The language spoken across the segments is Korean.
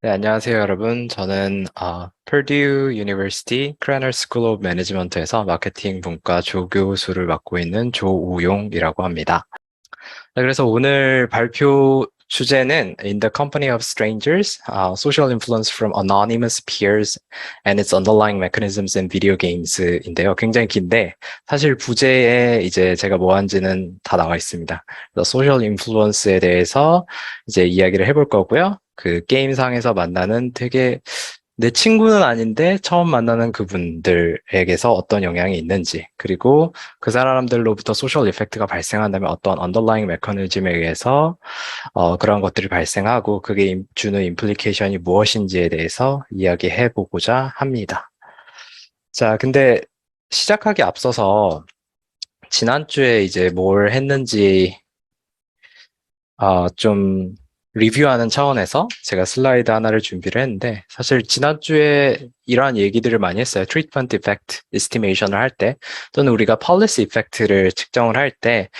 네, 안녕하세요, 여러분. 저는 Purdue University Kraner School of Management에서 마케팅 분과 조교수를 맡고 있는 조우용이라고 합니다. 네, 그래서 오늘 발표 주제는 In the Company of Strangers, Social Influence from Anonymous Peers and its Underlying Mechanisms in Video Games인데요. 굉장히 긴데 사실 부제에 이제 제가 뭐 한지는 다 나와 있습니다. 그래서 소셜 인플루언스에 대해서 이제 이야기를 해볼 거고요. 그 게임상에서 만나는 되게 내 친구는 아닌데 처음 만나는 그분들에게서 어떤 영향이 있는지, 그리고 그 사람들로부터 소셜 이펙트가 발생한다면 어떤 언더라잉 메커니즘에 의해서 그런 것들이 발생하고 그게 주는 임플리케이션이 무엇인지에 대해서 이야기해 보고자 합니다. 자, 근데 시작하기 앞서서 지난주에 이제 뭘 했는지 좀 리뷰하는 차원에서 제가 슬라이드 하나를 준비를 했는데, 사실 지난주에 이러한 얘기들을 많이 했어요. 트리트먼트 이펙트 에스티메이션을 할 때, 또는 우리가 폴리시 이펙트를 측정을 할 때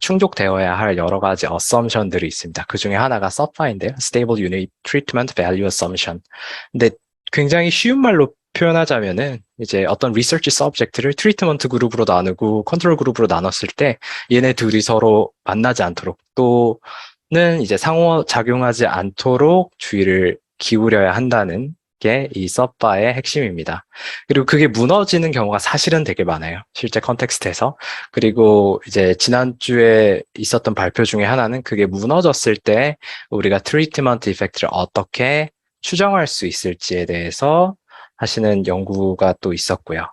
충족되어야 할 여러 가지 어썸션들이 있습니다. 그 중에 하나가 서파인데요. Stable Unit Treatment Value Assumption. 근데 굉장히 쉬운 말로 표현하자면은 이제 어떤 리서치 서브젝트를 트리트먼트 그룹으로 나누고 컨트롤 그룹으로 나눴을 때 얘네 둘이 서로 만나지 않도록, 또는 이제 상호작용하지 않도록 주의를 기울여야 한다는 게 이 서바의 핵심입니다. 그리고 그게 무너지는 경우가 사실은 되게 많아요. 실제 컨텍스트에서. 그리고 이제 지난주에 있었던 발표 중에 하나는 그게 무너졌을 때 우리가 트리트먼트 이펙트를 어떻게 추정할 수 있을지에 대해서 하시는 연구가 또 있었고요.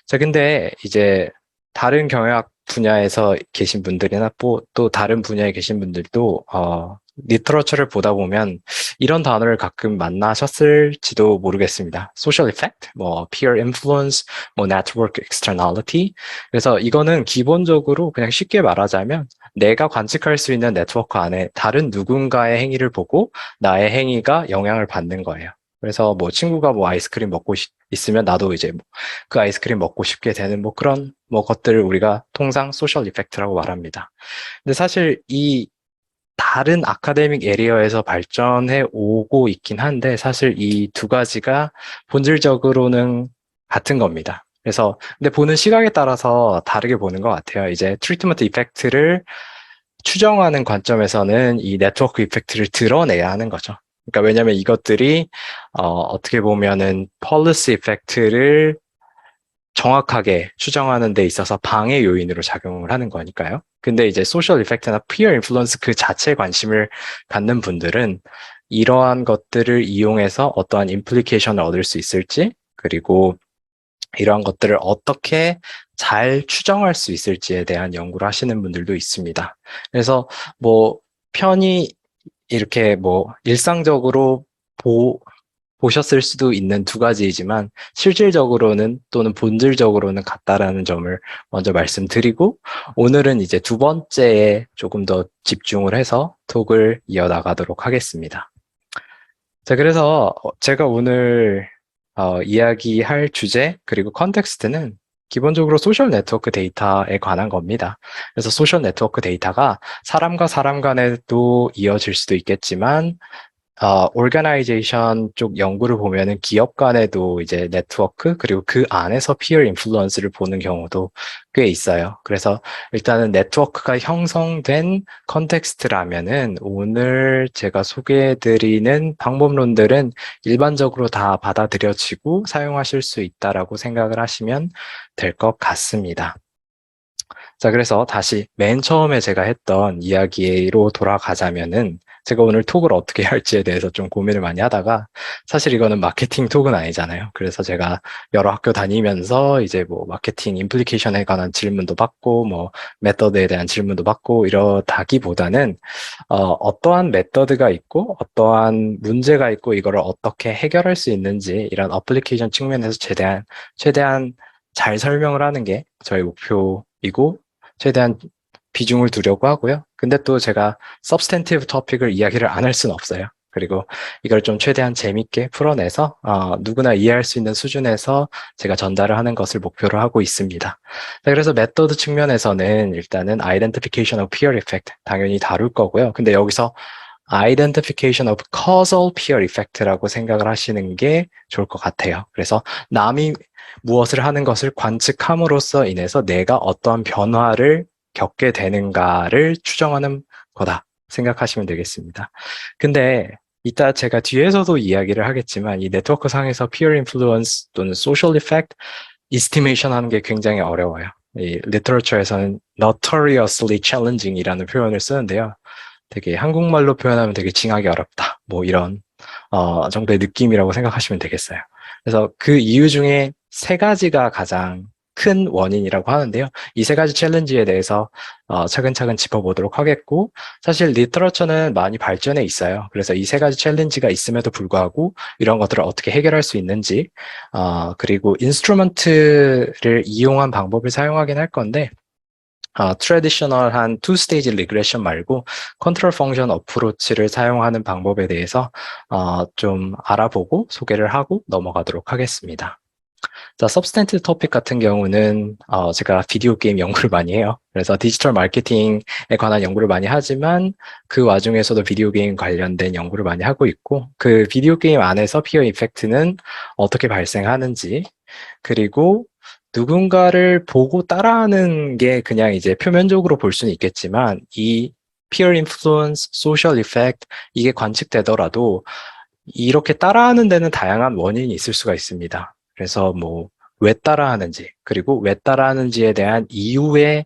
자, 근데 이제 다른 경영학 분야에서 계신 분들이나 또 다른 분야에 계신 분들도 리터러처를 보다 보면 이런 단어를 가끔 만나셨을지도 모르겠습니다. Social effect, 뭐 peer influence, 뭐 network externality. 그래서 이거는 기본적으로 그냥 쉽게 말하자면 내가 관측할 수 있는 네트워크 안에 다른 누군가의 행위를 보고 나의 행위가 영향을 받는 거예요. 그래서 뭐 친구가 뭐 아이스크림 먹고 있으면 나도 이제 그 아이스크림 먹고 싶게 되는 뭐 그런 뭐 것들을 우리가 통상 소셜 이펙트라고 말합니다. 근데 사실 이 다른 아카데믹 에리어에서 발전해 오고 있긴 한데 사실 이 두 가지가 본질적으로는 같은 겁니다. 그래서 근데 보는 시각에 따라서 다르게 보는 것 같아요. 이제 트리트먼트 이펙트를 추정하는 관점에서는 이 네트워크 이펙트를 드러내야 하는 거죠. 그러니까 왜냐하면 이것들이 어떻게 보면은 폴리시 이펙트를 정확하게 추정하는 데 있어서 방해 요인으로 작용을 하는 거니까요. 근데 이제 소셜 이펙트나 피어 인플루언스 그 자체에 관심을 갖는 분들은 이러한 것들을 이용해서 어떠한 임플리케이션을 얻을 수 있을지, 그리고 이러한 것들을 어떻게 잘 추정할 수 있을지에 대한 연구를 하시는 분들도 있습니다. 그래서 뭐 편히 이렇게 뭐 일상적으로 보셨을 수도 있는 두 가지이지만 실질적으로는 또는 본질적으로는 같다라는 점을 먼저 말씀드리고, 오늘은 이제 두 번째에 조금 더 집중을 해서 톡을 이어나가도록 하겠습니다. 자, 그래서 제가 오늘 이야기할 주제 그리고 컨텍스트는 기본적으로 소셜 네트워크 데이터에 관한 겁니다. 그래서 소셜 네트워크 데이터가 사람과 사람 간에도 이어질 수도 있겠지만 오르가나이제이션 쪽 연구를 보면은 기업 간에도 이제 네트워크 그리고 그 안에서 피어 인플루언스를 보는 경우도 꽤 있어요. 그래서 일단은 네트워크가 형성된 컨텍스트라면은 오늘 제가 소개해드리는 방법론들은 일반적으로 다 받아들여지고 사용하실 수 있다라고 생각을 하시면 될 것 같습니다. 자, 그래서 다시 맨 처음에 제가 했던 이야기로 돌아가자면은 제가 오늘 톡을 어떻게 할지에 대해서 좀 고민을 많이 하다가, 사실 이거는 마케팅 톡은 아니잖아요. 그래서 제가 여러 학교 다니면서 이제 뭐 마케팅 임플리케이션에 관한 질문도 받고 뭐 메서드에 대한 질문도 받고 이러다기보다는 어떠한 메서드가 있고 어떠한 문제가 있고 이거를 어떻게 해결할 수 있는지 이런 어플리케이션 측면에서 최대한 잘 설명을 하는 게 저희 목표이고 최대한 비중을 두려고 하고요. 근데 또 제가 서브스탠티브 토픽을 이야기를 안 할 수는 없어요. 그리고 이걸 좀 최대한 재밌게 풀어내서 누구나 이해할 수 있는 수준에서 제가 전달을 하는 것을 목표로 하고 있습니다. 네, 그래서 메서드 측면에서는 일단은 Identification of Peer Effect 당연히 다룰 거고요. 근데 여기서 identification of causal peer effect라고 생각을 하시는 게 좋을 것 같아요. 그래서 남이 무엇을 하는 것을 관측함으로써 인해서 내가 어떠한 변화를 겪게 되는가를 추정하는 거다 생각하시면 되겠습니다. 근데 이따 제가 뒤에서도 이야기를 하겠지만 이 네트워크 상에서 peer influence 또는 social effect estimation 하는 게 굉장히 어려워요. 이 리터러처에서는 notoriously challenging 이라는 표현을 쓰는데요. 되게 한국말로 표현하면 되게 징하기 어렵다. 뭐 이런 정도의 느낌이라고 생각하시면 되겠어요. 그래서 그 이유 중에 세 가지가 가장 큰 원인이라고 하는데요. 이 세 가지 챌린지에 대해서 차근차근 짚어보도록 하겠고, 사실 리터러처는 많이 발전해 있어요. 그래서 이 세 가지 챌린지가 있음에도 불구하고 이런 것들을 어떻게 해결할 수 있는지, 그리고 인스트루먼트를 이용한 방법을 사용하긴 할 건데, 트래디셔널한 투 스테이지 리그레션 말고 컨트롤 펑션 어프로치를 사용하는 방법에 대해서 좀 알아보고 소개를 하고 넘어가도록 하겠습니다. 자, 서브스탠티브 토픽 같은 경우는 제가 비디오 게임 연구를 많이 해요. 그래서 디지털 마케팅에 관한 연구를 많이 하지만 그 와중에서도 비디오 게임 관련된 연구를 많이 하고 있고 그 비디오 게임 안에서 피어 이펙트는 어떻게 발생하는지 그리고 누군가를 보고 따라하는 게 그냥 이제 표면적으로 볼 수는 있겠지만 이 peer influence, social effect 이게 관측되더라도 이렇게 따라하는 데는 다양한 원인이 있을 수가 있습니다. 그래서 뭐 왜 따라하는지 그리고 왜 따라하는지에 대한 이유에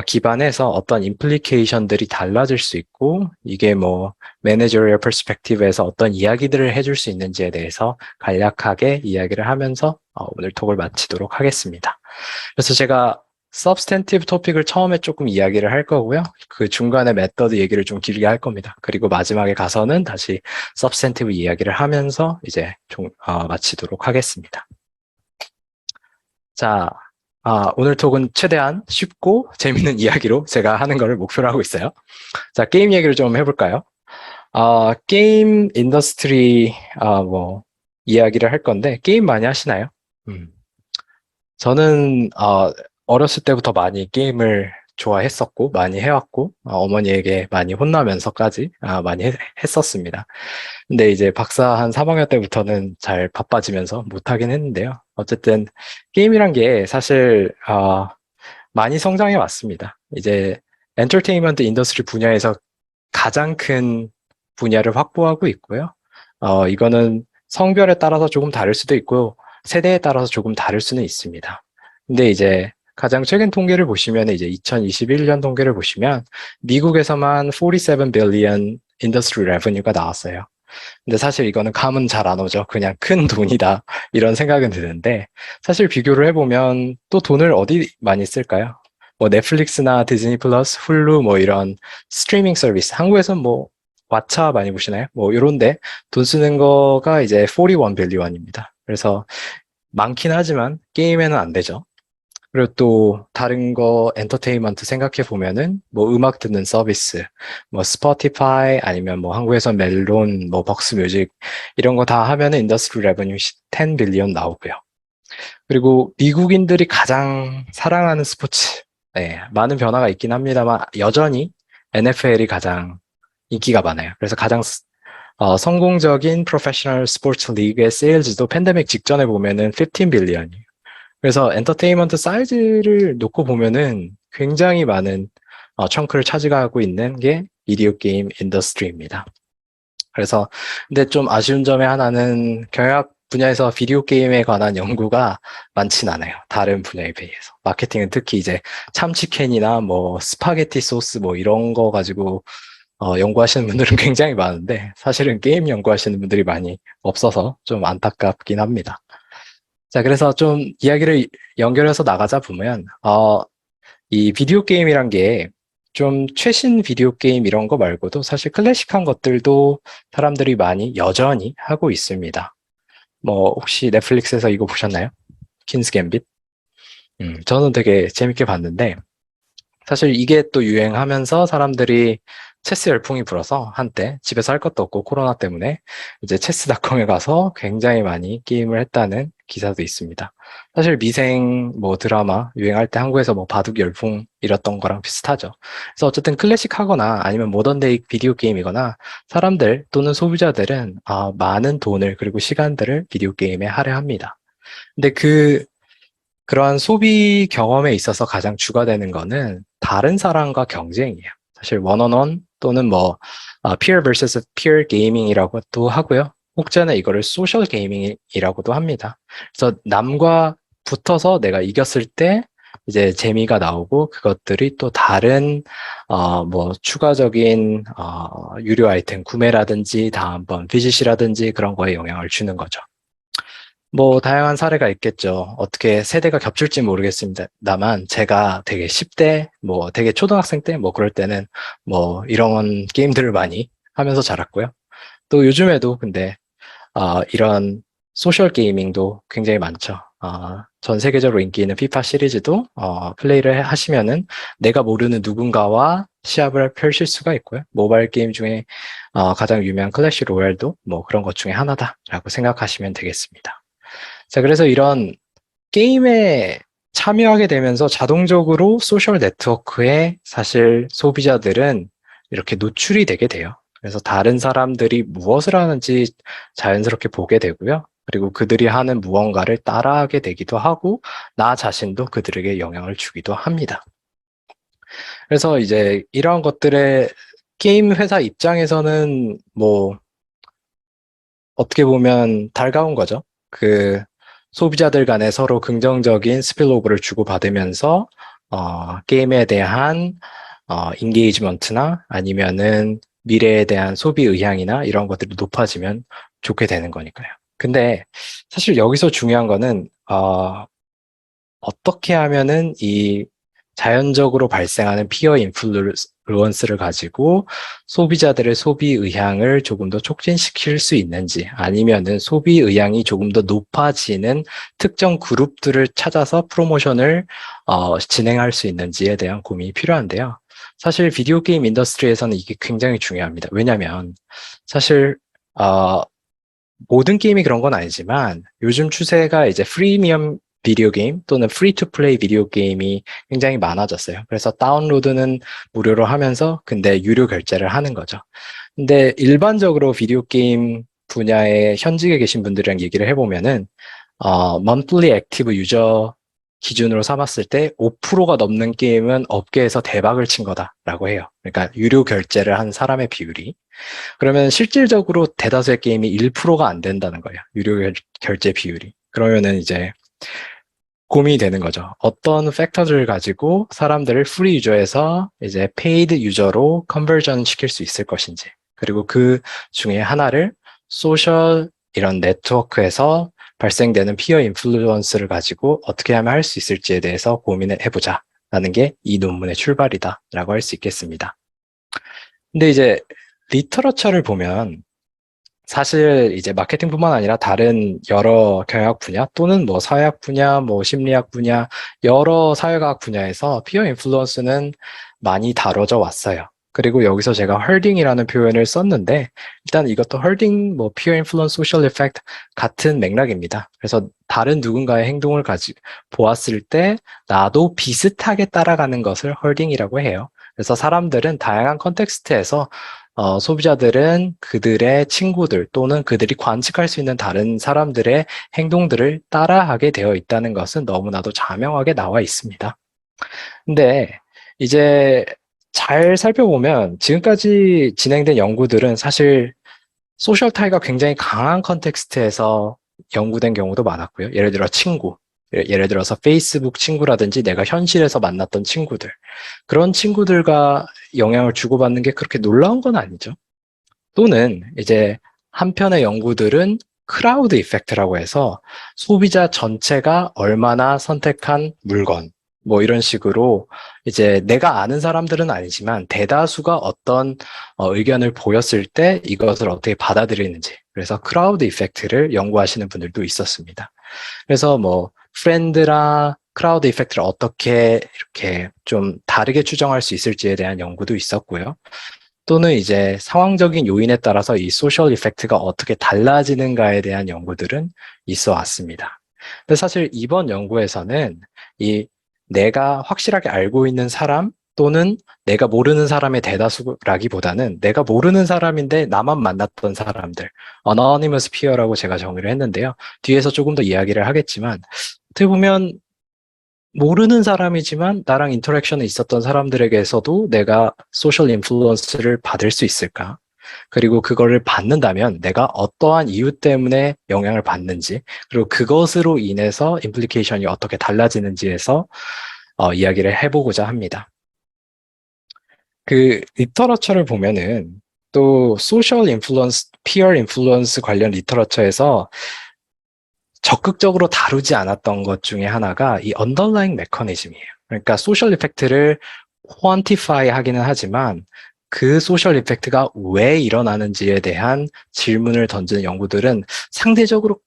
기반해서 어떤 임플리케이션들이 달라질 수 있고 이게 뭐 매니저리얼 퍼스펙티브에서 어떤 이야기들을 해줄 수 있는지에 대해서 간략하게 이야기를 하면서 오늘 톡을 마치도록 하겠습니다. 그래서 제가 substantive 토픽을 처음에 조금 이야기를 할 거고요. 그 중간에 메서드 얘기를 좀 길게 할 겁니다. 그리고 마지막에 가서는 다시 substantive 이야기를 하면서 이제 마치도록 하겠습니다. 자, 오늘 톡은 최대한 쉽고 재밌는 이야기로 제가 하는 거를 목표로 하고 있어요. 자, 게임 얘기를 좀 해볼까요? 게임 인더스트리 뭐 이야기를 할 건데 게임 많이 하시나요? 저는 어렸을 때부터 많이 게임을 좋아했었고 많이 해왔고 어머니에게 많이 혼나면서까지 많이 했었습니다. 근데 이제 박사 한 3학년 때부터는 잘 바빠지면서 못하긴 했는데요. 어쨌든 게임이란 게 사실 많이 성장해 왔습니다. 이제 엔터테인먼트 인더스트리 분야에서 가장 큰 분야를 확보하고 있고요. 이거는 성별에 따라서 조금 다를 수도 있고 세대에 따라서 조금 다를 수는 있습니다. 근데 이제 가장 최근 통계를 보시면 이제 2021년 통계를 보시면 미국에서만 47 billion 인더스트리 레버뉴가 나왔어요. 근데 사실 이거는 감은 잘 안 오죠. 그냥 큰 돈이다. 이런 생각은 드는데 사실 비교를 해보면 또 돈을 어디 많이 쓸까요? 뭐 넷플릭스나 디즈니 플러스, 훌루 뭐 이런 스트리밍 서비스. 한국에서는 뭐 왓챠 많이 보시나요? 뭐 이런데 돈 쓰는 거가 이제 41 빌리언입니다. 그래서 많긴 하지만 게임에는 안 되죠. 그리고 또 다른 거 엔터테인먼트 생각해 보면은 뭐 음악 듣는 서비스, 뭐 스포티파이 아니면 뭐 한국에서 멜론, 뭐 벅스 뮤직 이런 거 다 하면은 인더스트리 레버뉴 10 빌리언 나오고요. 그리고 미국인들이 가장 사랑하는 스포츠, 네, 많은 변화가 있긴 합니다만 여전히 NFL이 가장 인기가 많아요. 그래서 가장 성공적인 프로페셔널 스포츠 리그의 세일즈도 팬데믹 직전에 보면은 15 빌리언이에요. 그래서 엔터테인먼트 사이즈를 놓고 보면은 굉장히 많은 청크를 차지하고 있는 게 비디오 게임 인더스트리입니다. 그래서 근데 좀 아쉬운 점의 하나는 경영학 분야에서 비디오 게임에 관한 연구가 많진 않아요. 다른 분야에 비해서. 마케팅은 특히 이제 참치캔이나 뭐 스파게티 소스 뭐 이런 거 가지고 연구하시는 분들은 굉장히 많은데 사실은 게임 연구하시는 분들이 많이 없어서 좀 안타깝긴 합니다. 자, 그래서 좀 이야기를 연결해서 나가자 보면, 이 비디오 게임이란 게 좀 최신 비디오 게임 이런 거 말고도 사실 클래식한 것들도 사람들이 많이 여전히 하고 있습니다. 뭐, 혹시 넷플릭스에서 이거 보셨나요? 퀸스 갬빗? 저는 되게 재밌게 봤는데, 사실 이게 또 유행하면서 사람들이 체스 열풍이 불어서 한때 집에서 할 것도 없고 코로나 때문에 이제 체스닷컴에 가서 굉장히 많이 게임을 했다는 기사도 있습니다. 사실 미생 뭐 드라마 유행할 때 한국에서 뭐 바둑 열풍 이랬던 거랑 비슷하죠. 그래서 어쨌든 클래식하거나 아니면 모던데이 비디오 게임이거나 사람들 또는 소비자들은 많은 돈을 그리고 시간들을 비디오 게임에 할애합니다. 근데 그러한 소비 경험에 있어서 가장 주가 되는 거는 다른 사람과 경쟁이에요. 사실 원언원 또는 뭐 peer versus peer 게이밍이라고도 하고요. 혹자는 이거를 소셜 게이밍이라고도 합니다. 그래서 남과 붙어서 내가 이겼을 때 이제 재미가 나오고 그것들이 또 다른 뭐 추가적인 유료 아이템 구매라든지 다음번 비짓이라든지 그런 거에 영향을 주는 거죠. 뭐 다양한 사례가 있겠죠. 어떻게 세대가 겹칠지 모르겠습니다만 제가 되게 10대 뭐 되게 초등학생 때 뭐 그럴 때는 뭐 이런 게임들을 많이 하면서 자랐고요. 또 요즘에도 근데 이런 소셜 게이밍도 굉장히 많죠. 전 세계적으로 인기 있는 피파 시리즈도 플레이를 하시면은 내가 모르는 누군가와 시합을 펼칠 수가 있고요. 모바일 게임 중에 가장 유명한 클래시 로얄도 뭐 그런 것 중에 하나다라고 생각하시면 되겠습니다. 자, 그래서 이런 게임에 참여하게 되면서 자동적으로 소셜 네트워크에 사실 소비자들은 이렇게 노출이 되게 돼요. 그래서 다른 사람들이 무엇을 하는지 자연스럽게 보게 되고요. 그리고 그들이 하는 무언가를 따라하게 되기도 하고, 나 자신도 그들에게 영향을 주기도 합니다. 그래서 이제 이러한 것들의 게임 회사 입장에서는 뭐 어떻게 보면 달가운 거죠. 소비자들 간에 서로 긍정적인 스필오버를 주고받으면서 게임에 대한 인게이지먼트나 아니면은 미래에 대한 소비 의향이나 이런 것들이 높아지면 좋게 되는 거니까요. 근데 사실 여기서 중요한 거는 어떻게 하면은 이 자연적으로 발생하는 피어 인플루언스를 가지고 소비자들의 소비 의향을 조금 더 촉진시킬 수 있는지 아니면은 소비 의향이 조금 더 높아지는 특정 그룹들을 찾아서 프로모션을 진행할 수 있는지에 대한 고민이 필요한데요. 사실 비디오 게임 인더스트리에서는 이게 굉장히 중요합니다. 왜냐하면 사실 모든 게임이 그런 건 아니지만 요즘 추세가 이제 프리미엄 비디오 게임 또는 프리 투 플레이 비디오 게임이 굉장히 많아졌어요. 그래서 다운로드는 무료로 하면서 근데 유료 결제를 하는 거죠. 근데 일반적으로 비디오 게임 분야에 현직에 계신 분들이랑 얘기를 해보면은 monthly active 유저 기준으로 삼았을 때 5%가 넘는 게임은 업계에서 대박을 친 거다라고 해요. 그러니까 유료 결제를 한 사람의 비율이. 그러면 실질적으로 대다수의 게임이 1%가 안 된다는 거예요. 유료 결제 비율이. 그러면은 이제 고민이 되는 거죠. 어떤 팩터들을 가지고 사람들을 프리 유저에서 이제 페이드 유저로 컨버전 시킬 수 있을 것인지. 그리고 그 중에 하나를 소셜 이런 네트워크에서 발생되는 피어 인플루언스를 가지고 어떻게 하면 할 수 있을지에 대해서 고민을 해보자. 라는 게 이 논문의 출발이다라고 할 수 있겠습니다. 근데 이제 리터러처를 보면 사실 이제 마케팅뿐만 아니라 다른 여러 경영학 분야 또는 뭐 사회학 분야, 뭐 심리학 분야, 여러 사회과학 분야에서 피어 인플루언스는 많이 다뤄져 왔어요. 그리고 여기서 제가 헐딩이라는 표현을 썼는데 일단 이것도 헐딩, 뭐 피어 인플루언스 소셜 이펙트 같은 맥락입니다. 그래서 다른 누군가의 행동을 보았을 때 나도 비슷하게 따라가는 것을 헐딩이라고 해요. 그래서 사람들은 다양한 컨텍스트에서 소비자들은 그들의 친구들 또는 그들이 관측할 수 있는 다른 사람들의 행동들을 따라하게 되어 있다는 것은 너무나도 자명하게 나와 있습니다. 근데 이제 잘 살펴보면 지금까지 진행된 연구들은 사실 소셜 타이가 굉장히 강한 컨텍스트에서 연구된 경우도 많았고요. 예를 들어 친구, 예를 들어서 페이스북 친구라든지 내가 현실에서 만났던 친구들. 그런 친구들과 영향을 주고받는 게 그렇게 놀라운 건 아니죠. 또는 이제 한편의 연구들은 크라우드 이펙트라고 해서 소비자 전체가 얼마나 선택한 물건, 뭐 이런 식으로 이제 내가 아는 사람들은 아니지만 대다수가 어떤 의견을 보였을 때 이것을 어떻게 받아들이는지. 그래서 크라우드 이펙트를 연구하시는 분들도 있었습니다. 그래서 뭐 프렌드랑 크라우드 이펙트를 어떻게 이렇게 좀 다르게 추정할 수 있을지에 대한 연구도 있었고요. 또는 이제 상황적인 요인에 따라서 이 소셜 이펙트가 어떻게 달라지는가에 대한 연구들은 있어 왔습니다. 근데 사실 이번 연구에서는 이 내가 확실하게 알고 있는 사람 또는 내가 모르는 사람의 대다수라기보다는 내가 모르는 사람인데 나만 만났던 사람들, anonymous peer라고 제가 정의를 했는데요. 뒤에서 조금 더 이야기를 하겠지만 어떻게 보면 모르는 사람이지만 나랑 인터랙션이 있었던 사람들에게서도 내가 소셜 인플루언스를 받을 수 있을까? 그리고 그거를 받는다면 내가 어떠한 이유 때문에 영향을 받는지, 그리고 그것으로 인해서 임플리케이션이 어떻게 달라지는지에서 이야기를 해보고자 합니다. 그 리터러처를 보면은 또 소셜 인플루언스, 피어 인플루언스 관련 리터러처에서 적극적으로 다루지 않았던 것 중에 하나가 이 언더라잉 메커니즘이에요. 그러니까 소셜 이펙트를 퀀티파이 하기는 하지만 그 소셜 이펙트가 왜 일어나는지에 대한 질문을 던지는 연구들은 상대적으로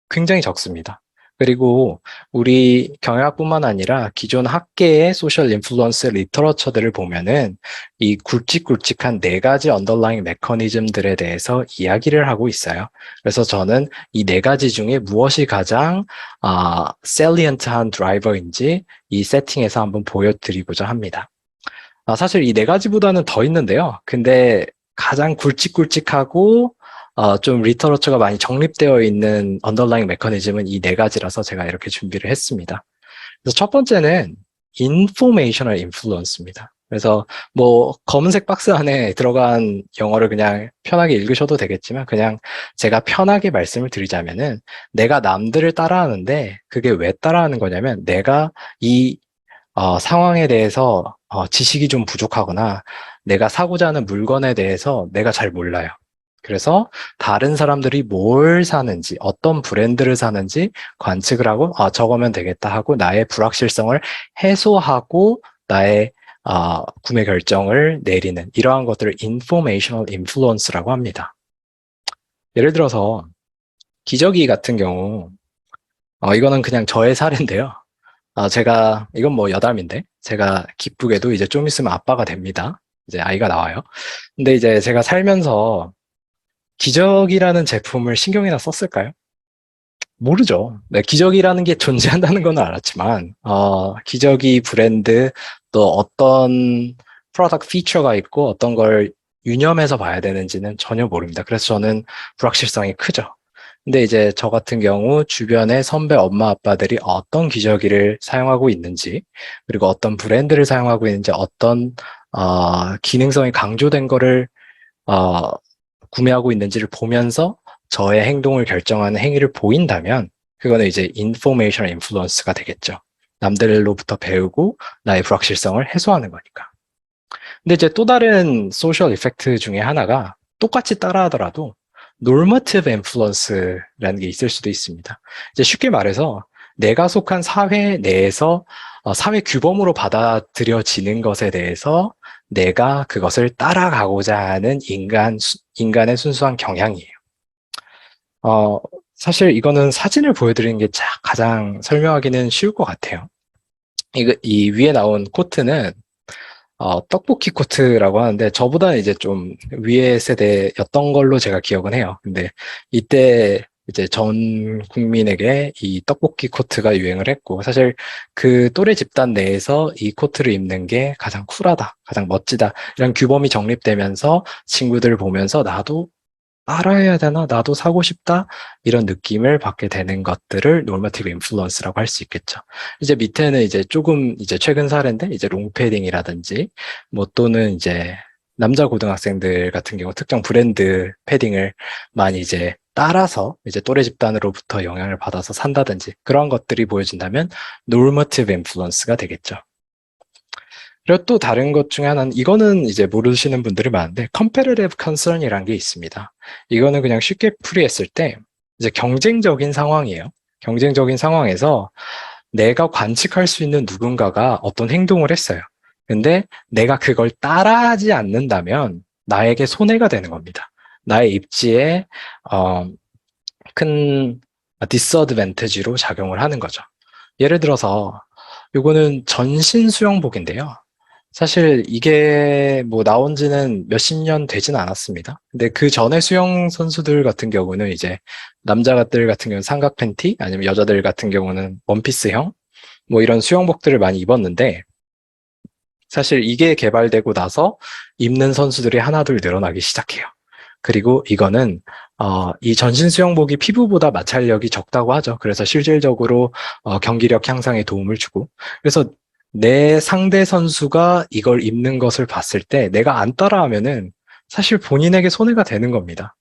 굉장히 적습니다. 그리고 우리 경영학뿐만 아니라 기존 학계의 소셜 인플루언스 리터러처들을 보면은 이 굵직굵직한 네 가지 언더라잉 메커니즘들에 대해서 이야기를 하고 있어요. 그래서 저는 이 네 가지 중에 무엇이 가장 셀리언트한 드라이버인지 이 세팅에서 한번 보여드리고자 합니다. 사실 이 네 가지보다는 더 있는데요. 근데 가장 굵직굵직하고 좀 리터러처가 많이 정립되어 있는 언더라잉 메커니즘은 이 네 가지라서 제가 이렇게 준비를 했습니다. 그래서 첫 번째는 informational influence입니다. 그래서 뭐 검은색 박스 안에 들어간 영어를 그냥 편하게 읽으셔도 되겠지만 그냥 제가 편하게 말씀을 드리자면은 내가 남들을 따라하는데 그게 왜 따라하는 거냐면 내가 이 상황에 대해서 지식이 좀 부족하거나 내가 사고자 하는 물건에 대해서 내가 잘 몰라요. 그래서 다른 사람들이 뭘 사는지, 어떤 브랜드를 사는지 관측을 하고, 저거면 되겠다 하고 나의 불확실성을 해소하고 나의 구매 결정을 내리는 이러한 것들을 informational influence라고 합니다. 예를 들어서 기저귀 같은 경우, 이거는 그냥 저의 사례인데요. 이건 뭐 여담인데, 제가 기쁘게도 이제 좀 있으면 아빠가 됩니다. 이제 아이가 나와요. 근데 이제 제가 살면서 기적이라는 제품을 신경이나 썼을까요? 모르죠. 네, 기적이라는 게 존재한다는 건 알았지만, 기적이 브랜드 또 어떤 프로덕트 피처가 있고 어떤 걸 유념해서 봐야 되는지는 전혀 모릅니다. 그래서 저는 불확실성이 크죠. 근데 이제 저 같은 경우 주변의 선배 엄마 아빠들이 어떤 기저귀를 사용하고 있는지, 그리고 어떤 브랜드를 사용하고 있는지, 어떤 기능성이 강조된 거를 어, 구매하고 있는지를 보면서 저의 행동을 결정하는 행위를 보인다면 그거는 이제 인포메이션 인플루언스가 되겠죠. 남들로부터 배우고 나의 불확실성을 해소하는 거니까. 근데 이제 또 다른 소셜 이펙트 중에 하나가 똑같이 따라하더라도 normative influence라는 게 있을 수도 있습니다. 이제 쉽게 말해서 내가 속한 사회 내에서 사회 규범으로 받아들여지는 것에 대해서 내가 그것을 따라가고자 하는 인간의 순수한 경향이에요. 어, 사실 이거는 사진을 보여드리는 게 가장 설명하기는 쉬울 것 같아요. 이 위에 나온 코트는 떡볶이 코트라고 하는데 저보다는 이제 좀 위의 세대였던 걸로 제가 기억은 해요. 근데 이때 이제 전 국민에게 이 떡볶이 코트가 유행을 했고 사실 그 또래 집단 내에서 이 코트를 입는 게 가장 쿨하다, 가장 멋지다 이런 규범이 정립되면서 친구들을 보면서 나도 따라해야 되나? 나도 사고 싶다? 이런 느낌을 받게 되는 것들을 normative influence라고 할 수 있겠죠. 이제 밑에는 이제 조금 이제 최근 사례인데 이제 롱패딩이라든지 뭐 또는 이제 남자 고등학생들 같은 경우 특정 브랜드 패딩을 많이 이제 따라서 이제 또래 집단으로부터 영향을 받아서 산다든지 그런 것들이 보여진다면 normative influence가 되겠죠. 그리고 또 다른 것 중에 하나는 이거는 이제 모르시는 분들이 많은데 competitive concern이라는 게 있습니다. 이거는 그냥 쉽게 풀이했을 때 이제 경쟁적인 상황이에요. 경쟁적인 상황에서 내가 관측할 수 있는 누군가가 어떤 행동을 했어요. 근데 내가 그걸 따라하지 않는다면 나에게 손해가 되는 겁니다. 나의 입지에 큰 디스어드밴티지로 작용을 하는 거죠. 예를 들어서 이거는 전신 수영복인데요. 사실 이게 뭐 나온 지는 몇십 년 되진 않았습니다. 근데 그 전에 수영 선수들 같은 경우는 이제 남자들 같은 경우는 삼각 팬티 아니면 여자들 같은 경우는 원피스형 뭐 이런 수영복들을 많이 입었는데 사실 이게 개발되고 나서 입는 선수들이 하나둘 늘어나기 시작해요. 그리고 이거는 이 전신 수영복이 피부보다 마찰력이 적다고 하죠. 그래서 실질적으로 경기력 향상에 도움을 주고 그래서 내 상대 선수가 이걸 입는 것을 봤을 때 내가 안 따라하면은 사실 본인에게 손해가 되는 겁니다.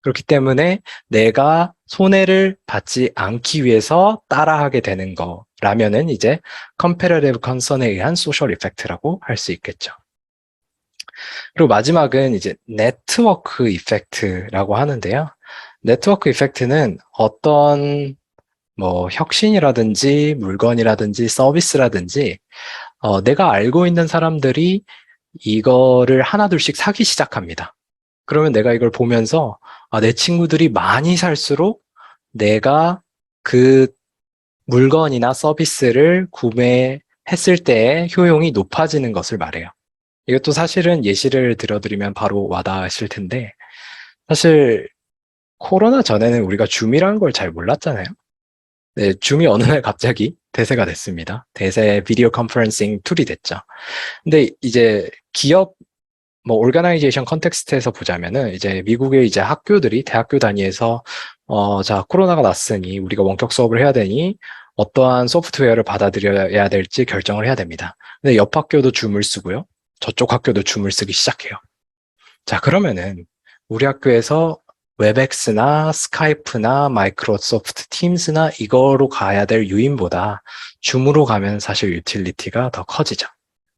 그렇기 때문에 내가 손해를 받지 않기 위해서 따라하게 되는 거라면은 이제 competitive concern에 의한 social effect라고 할 수 있겠죠. 그리고 마지막은 이제 네트워크 이펙트라고 하는데요. 네트워크 이펙트는 어떤 뭐 혁신이라든지 물건이라든지 서비스라든지 내가 알고 있는 사람들이 이거를 하나둘씩 사기 시작합니다. 그러면 내가 이걸 보면서 내 친구들이 많이 살수록 내가 그 물건이나 서비스를 구매했을 때의 효용이 높아지는 것을 말해요. 이것도 사실은 예시를 들어드리면 바로 와닿으실 텐데, 사실 코로나 전에는 우리가 줌이라는 걸 잘 몰랐잖아요. 네, 줌이 어느 날 갑자기 대세가 됐습니다. 대세 비디오 컨퍼런싱 툴이 됐죠. 근데 이제 기업 뭐 오르가나이제이션 컨텍스트에서 보자면은 이제 미국의 이제 학교들이 대학교 단위에서 자 코로나가 났으니 우리가 원격 수업을 해야 되니 어떠한 소프트웨어를 받아들여야 될지 결정을 해야 됩니다. 근데 옆 학교도 줌을 쓰고요. 저쪽 학교도 줌을 쓰기 시작해요. 자, 그러면은 우리 학교에서 웹엑스나 스카이프나 마이크로소프트 팀스나 이거로 가야 될 유인보다 줌으로 가면 사실 유틸리티가 더 커지죠.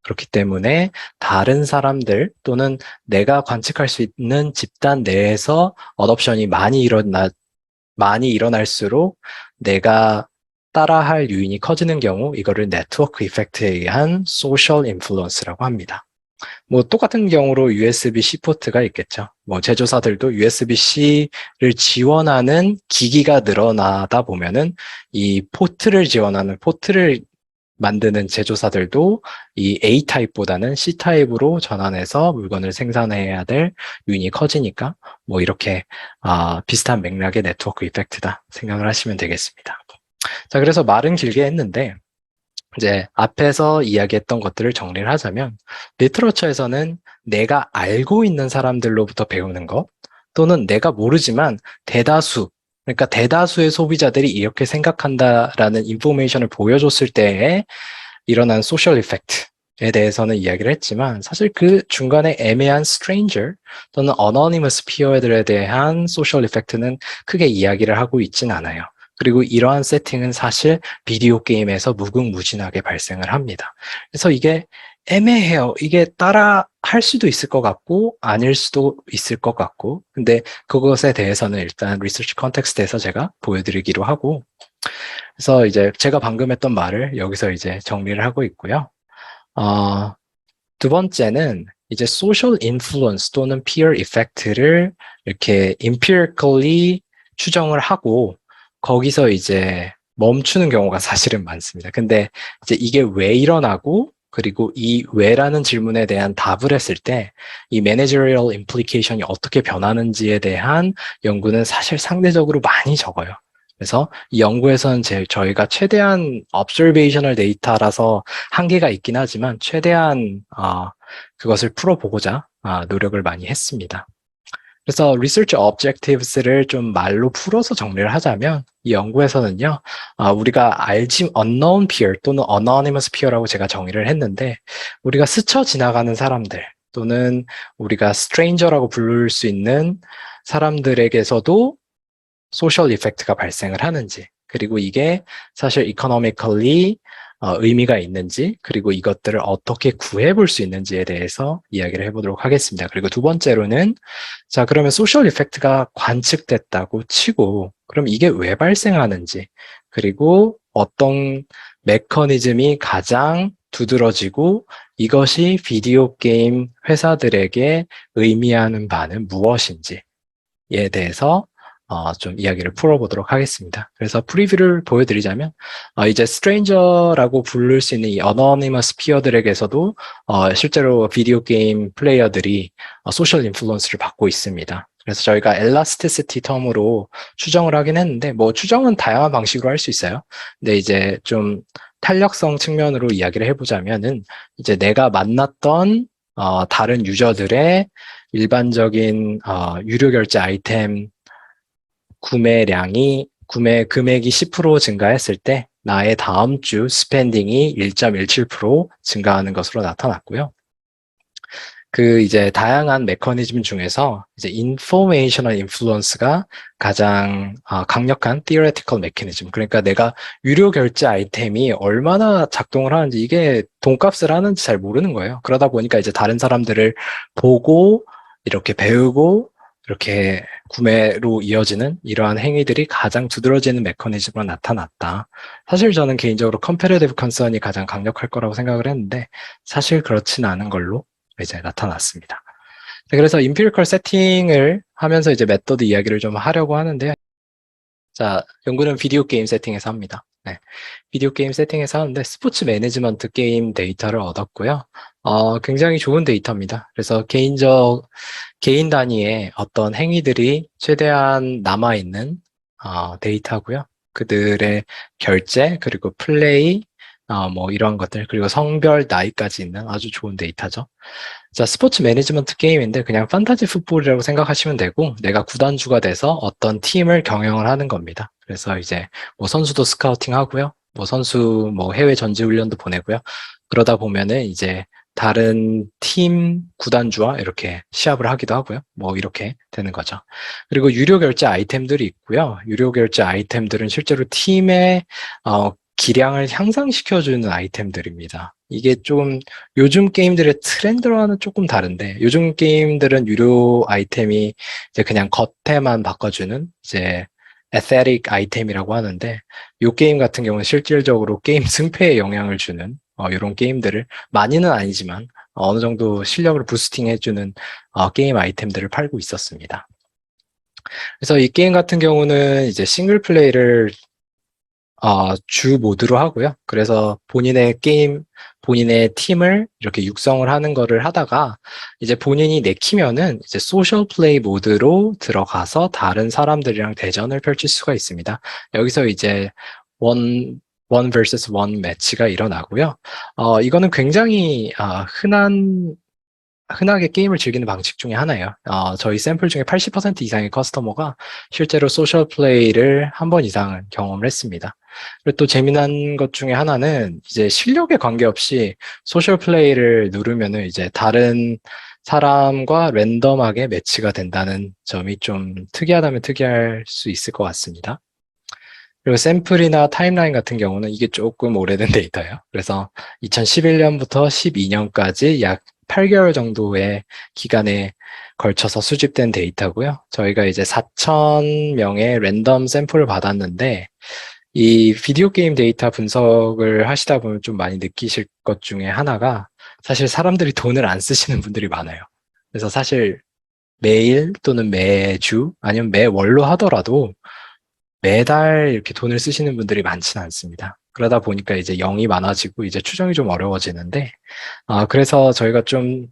그렇기 때문에 다른 사람들 또는 내가 관측할 수 있는 집단 내에서 어댑션이 많이 일어날수록 내가 따라할 유인이 커지는 경우 이거를 네트워크 이펙트에 의한 소셜 인플루언스라고 합니다. 뭐 똑같은 경우로 USB-C 포트가 있겠죠. 뭐 제조사들도 USB-C를 지원하는 기기가 늘어나다 보면은 이 포트를 지원하는 포트를 만드는 제조사들도 이 A 타입보다는 C 타입으로 전환해서 물건을 생산해야 될 유인이 커지니까 뭐 이렇게 비슷한 맥락의 네트워크 이펙트다 생각을 하시면 되겠습니다. 자, 그래서 말은 길게 했는데 이제 앞에서 이야기했던 것들을 정리를 하자면 리터러처에서는 내가 알고 있는 사람들로부터 배우는 것 또는 내가 모르지만 그러니까 대다수의 소비자들이 이렇게 생각한다라는 인포메이션을 보여줬을 때에 일어난 소셜 이펙트에 대해서는 이야기를 했지만 사실 그 중간에 애매한 stranger 또는 anonymous peer들에 대한 소셜 이펙트는 크게 이야기를 하고 있진 않아요. 그리고 이러한 세팅은 사실 비디오 게임에서 무궁무진하게 발생을 합니다. 그래서 이게 애매해요. 이게 따라 할 수도 있을 것 같고 아닐 수도 있을 것 같고 근데 그것에 대해서는 일단 리서치 컨텍스트에서 제가 보여드리기로 하고 그래서 이제 제가 방금 했던 말을 여기서 이제 정리를 하고 있고요. 두 번째는 이제 social influence 또는 peer effect를 이렇게 empirically 추정을 하고 거기서 이제 멈추는 경우가 사실은 많습니다. 근데 이제 이게 왜 일어나고 그리고 이 왜라는 질문에 대한 답을 했을 때 이 managerial implication이 어떻게 변하는지에 대한 연구는 사실 상대적으로 많이 적어요. 그래서 이 연구에서는 저희가 최대한 observational data라서 한계가 있긴 하지만 최대한 그것을 풀어보고자 노력을 많이 했습니다. 그래서 research objectives를 좀 말로 풀어서 정리를 하자면 이 연구에서는요, 우리가 unknown peer 또는 anonymous peer라고 제가 정의를 했는데 우리가 스쳐 지나가는 사람들 또는 우리가 stranger라고 부를 수 있는 사람들에게서도 소셜 이펙트가 발생을 하는지 그리고 이게 사실 economically 의미가 있는지 그리고 이것들을 어떻게 구해볼 수 있는지에 대해서 이야기를 해보도록 하겠습니다. 그리고 두 번째로는 자 그러면 소셜 이펙트가 관측됐다고 치고 그럼 이게 왜 발생하는지 그리고 어떤 메커니즘이 가장 두드러지고 이것이 비디오 게임 회사들에게 의미하는 바는 무엇인지에 대해서 좀 이야기를 풀어보도록 하겠습니다. 그래서 프리뷰를 보여드리자면, 이제 스트레인저라고 부를 수 있는 이 어너니머스 피어들에게서도 실제로 비디오 게임 플레이어들이 소셜 인플루언스를 받고 있습니다. 그래서 저희가 엘라스티시티 텀으로 추정을 하긴 했는데, 뭐 추정은 다양한 방식으로 할 수 있어요. 근데 이제 좀 탄력성 측면으로 이야기를 해보자면은, 이제 내가 만났던 다른 유저들의 일반적인 유료 결제 아이템 구매 금액이 10% 증가했을 때 나의 다음 주 스펜딩이 1.17% 증가하는 것으로 나타났고요. 그 이제 다양한 메커니즘 중에서 이제 인포메이셔널 인플루언스가 가장 강력한 theoretical 메커니즘. 그러니까 내가 유료 결제 아이템이 얼마나 작동을 하는지 이게 돈값을 하는지 잘 모르는 거예요. 그러다 보니까 이제 다른 사람들을 보고 이렇게 배우고 이렇게 구매로 이어지는 이러한 행위들이 가장 두드러지는 메커니즘으로 나타났다. 사실 저는 개인적으로 컴패러티브 컨선이 가장 강력할 거라고 생각을 했는데 사실 그렇지는 않은 걸로 이제 나타났습니다. 네, 그래서 임피리컬 세팅을 하면서 이제 메서드 이야기를 좀 하려고 하는데요. 자, 연구는 비디오 게임 세팅에서 합니다. 네, 비디오 게임 세팅에서 하는데 스포츠 매니지먼트 게임 데이터를 얻었고요. 굉장히 좋은 데이터입니다. 그래서 개인 단위의 어떤 행위들이 최대한 남아있는 데이터고요. 그들의 결제, 그리고 플레이, 뭐 이런 것들, 그리고 성별, 나이까지 있는 아주 좋은 데이터죠. 자, 스포츠 매니지먼트 게임인데 그냥 판타지 풋볼이라고 생각하시면 되고 내가 구단주가 돼서 어떤 팀을 경영을 하는 겁니다. 그래서 이제 뭐 선수도 스카우팅 하고요. 뭐 선수 뭐 해외 전지 훈련도 보내고요. 그러다 보면은 이제 다른 팀 구단주와 이렇게 시합을 하기도 하고요. 뭐 이렇게 되는 거죠. 그리고 유료 결제 아이템들이 있고요. 유료 결제 아이템들은 실제로 팀의 기량을 향상시켜주는 아이템들입니다. 이게 좀 요즘 게임들의 트렌드와는 조금 다른데 요즘 게임들은 유료 아이템이 이제 그냥 겉에만 바꿔주는 이제 에스테틱 아이템이라고 하는데 이 게임 같은 경우는 실질적으로 게임 승패에 영향을 주는 이런 게임들을 많이는 아니지만 어느 정도 실력을 부스팅 해주는 게임 아이템들을 팔고 있었습니다. 그래서 이 게임 같은 경우는 이제 싱글 플레이를 주 모드로 하고요. 그래서 본인의 팀을 이렇게 육성을 하는 거를 하다가 이제 본인이 내키면은 이제 소셜 플레이 모드로 들어가서 다른 사람들이랑 대전을 펼칠 수가 있습니다. 여기서 이제 원 vs 원 매치가 일어나고요. 이거는 굉장히 흔하게 게임을 즐기는 방식 중에 하나예요. 저희 샘플 중에 80% 이상의 커스터머가 실제로 소셜 플레이를 한 번 이상은 경험을 했습니다. 그리고 또 재미난 것 중에 하나는 이제 실력에 관계없이 소셜 플레이를 누르면은 이제 다른 사람과 랜덤하게 매치가 된다는 점이 좀 특이하다면 특이할 수 있을 것 같습니다. 그리고 샘플이나 타임라인 같은 경우는 이게 조금 오래된 데이터예요. 그래서 2011년부터 12년까지 약 8개월 정도의 기간에 걸쳐서 수집된 데이터고요. 저희가 이제 4,000명의 랜덤 샘플을 받았는데 이 비디오 게임 데이터 분석을 하시다 보면 좀 많이 느끼실 것 중에 하나가 사실 사람들이 돈을 안 쓰시는 분들이 많아요. 그래서 사실 매일 또는 매주 아니면 매월로 하더라도 매달 이렇게 돈을 쓰시는 분들이 많지는 않습니다. 그러다 보니까 이제 0이 많아지고 이제 추정이 좀 어려워지는데, 그래서 저희가 좀,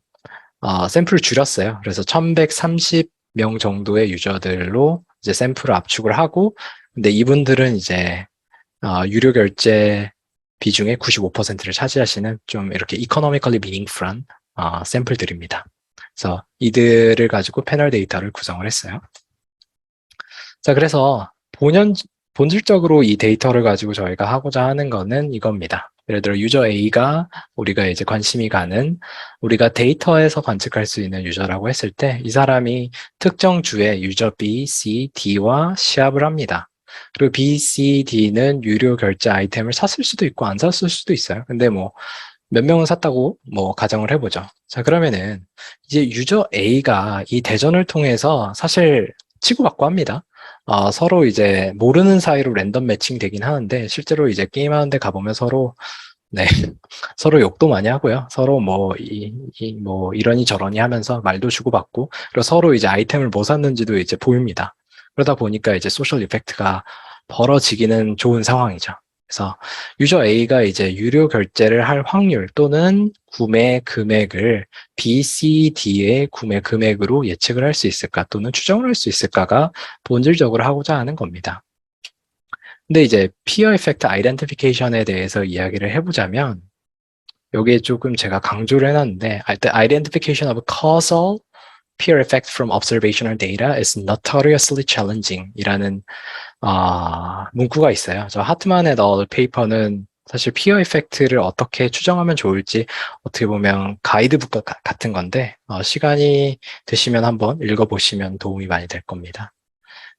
샘플을 줄였어요. 그래서 1130명 정도의 유저들로 이제 샘플을 압축을 하고, 근데 이분들은 이제, 유료 결제 비중의 95%를 차지하시는 좀 이렇게 economically meaningful한, 샘플들입니다. 그래서 이들을 가지고 패널 데이터를 구성을 했어요. 자, 그래서 본질적으로 이 데이터를 가지고 저희가 하고자 하는 거는 이겁니다. 예를 들어 유저 A가 우리가 이제 관심이 가는 우리가 데이터에서 관측할 수 있는 유저라고 했을 때 이 사람이 특정 주에 유저 B, C, D와 시합을 합니다. 그리고 B, C, D는 유료 결제 아이템을 샀을 수도 있고 안 샀을 수도 있어요. 근데 뭐 몇 명은 샀다고 뭐 가정을 해보죠. 자, 그러면은 이제 유저 A가 이 대전을 통해서 사실 치고받고 합니다. 서로 이제 모르는 사이로 랜덤 매칭 되긴 하는데 실제로 이제 게임하는데 가보면 서로 네 서로 욕도 많이 하고요. 서로 뭐 뭐 이러니 저러니 하면서 말도 주고받고 그리고 서로 이제 아이템을 뭐 샀는지도 이제 보입니다. 그러다 보니까 이제 소셜 이펙트가 벌어지기는 좋은 상황이죠. 그래서 유저 A가 이제 유료 결제를 할 확률 또는 구매 금액을 B, C, D의 구매 금액으로 예측을 할 수 있을까 또는 추정을 할 수 있을까가 본질적으로 하고자 하는 겁니다. 근데 이제 피어 이펙트 아이덴티피케이션에 대해서 이야기를 해보자면 여기에 조금 제가 강조를 해놨는데 The identification of causal peer effect from observational data is notoriously challenging 이라는 문구가 있어요. 저 하트만의 너 페이퍼는 사실 피어 이펙트를 어떻게 추정하면 좋을지 어떻게 보면 가이드북 같은 건데 시간이 되시면 한번 읽어보시면 도움이 많이 될 겁니다.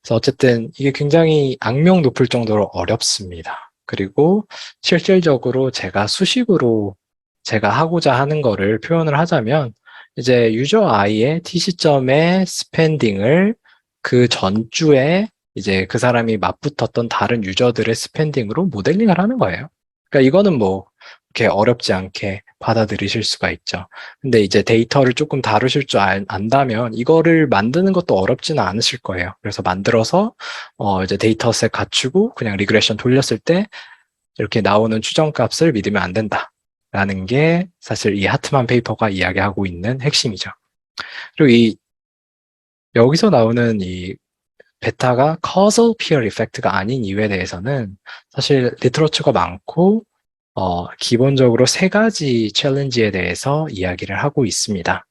그래서 어쨌든 이게 굉장히 악명 높을 정도로 어렵습니다. 그리고 실질적으로 제가 수식으로 제가 하고자 하는 거를 표현을 하자면 이제 유저 I의 T 시점의 스펜딩을 그 전주에 이제 그 사람이 맞붙었던 다른 유저들의 스펜딩으로 모델링을 하는 거예요. 그러니까 이거는 뭐 이렇게 어렵지 않게 받아들이실 수가 있죠. 근데 이제 데이터를 조금 다루실 줄 안다면 이거를 만드는 것도 어렵지는 않으실 거예요. 그래서 만들어서 이제 데이터셋 갖추고 그냥 리그레션 돌렸을 때 이렇게 나오는 추정값을 믿으면 안 된다라는 게 사실 이 하트만 페이퍼가 이야기하고 있는 핵심이죠. 그리고 이 여기서 나오는 이 베타가 causal peer effect가 아닌 이유에 대해서는 사실 리터러처가 많고 기본적으로 세 가지 챌린지에 대해서 이야기를 하고 있습니다.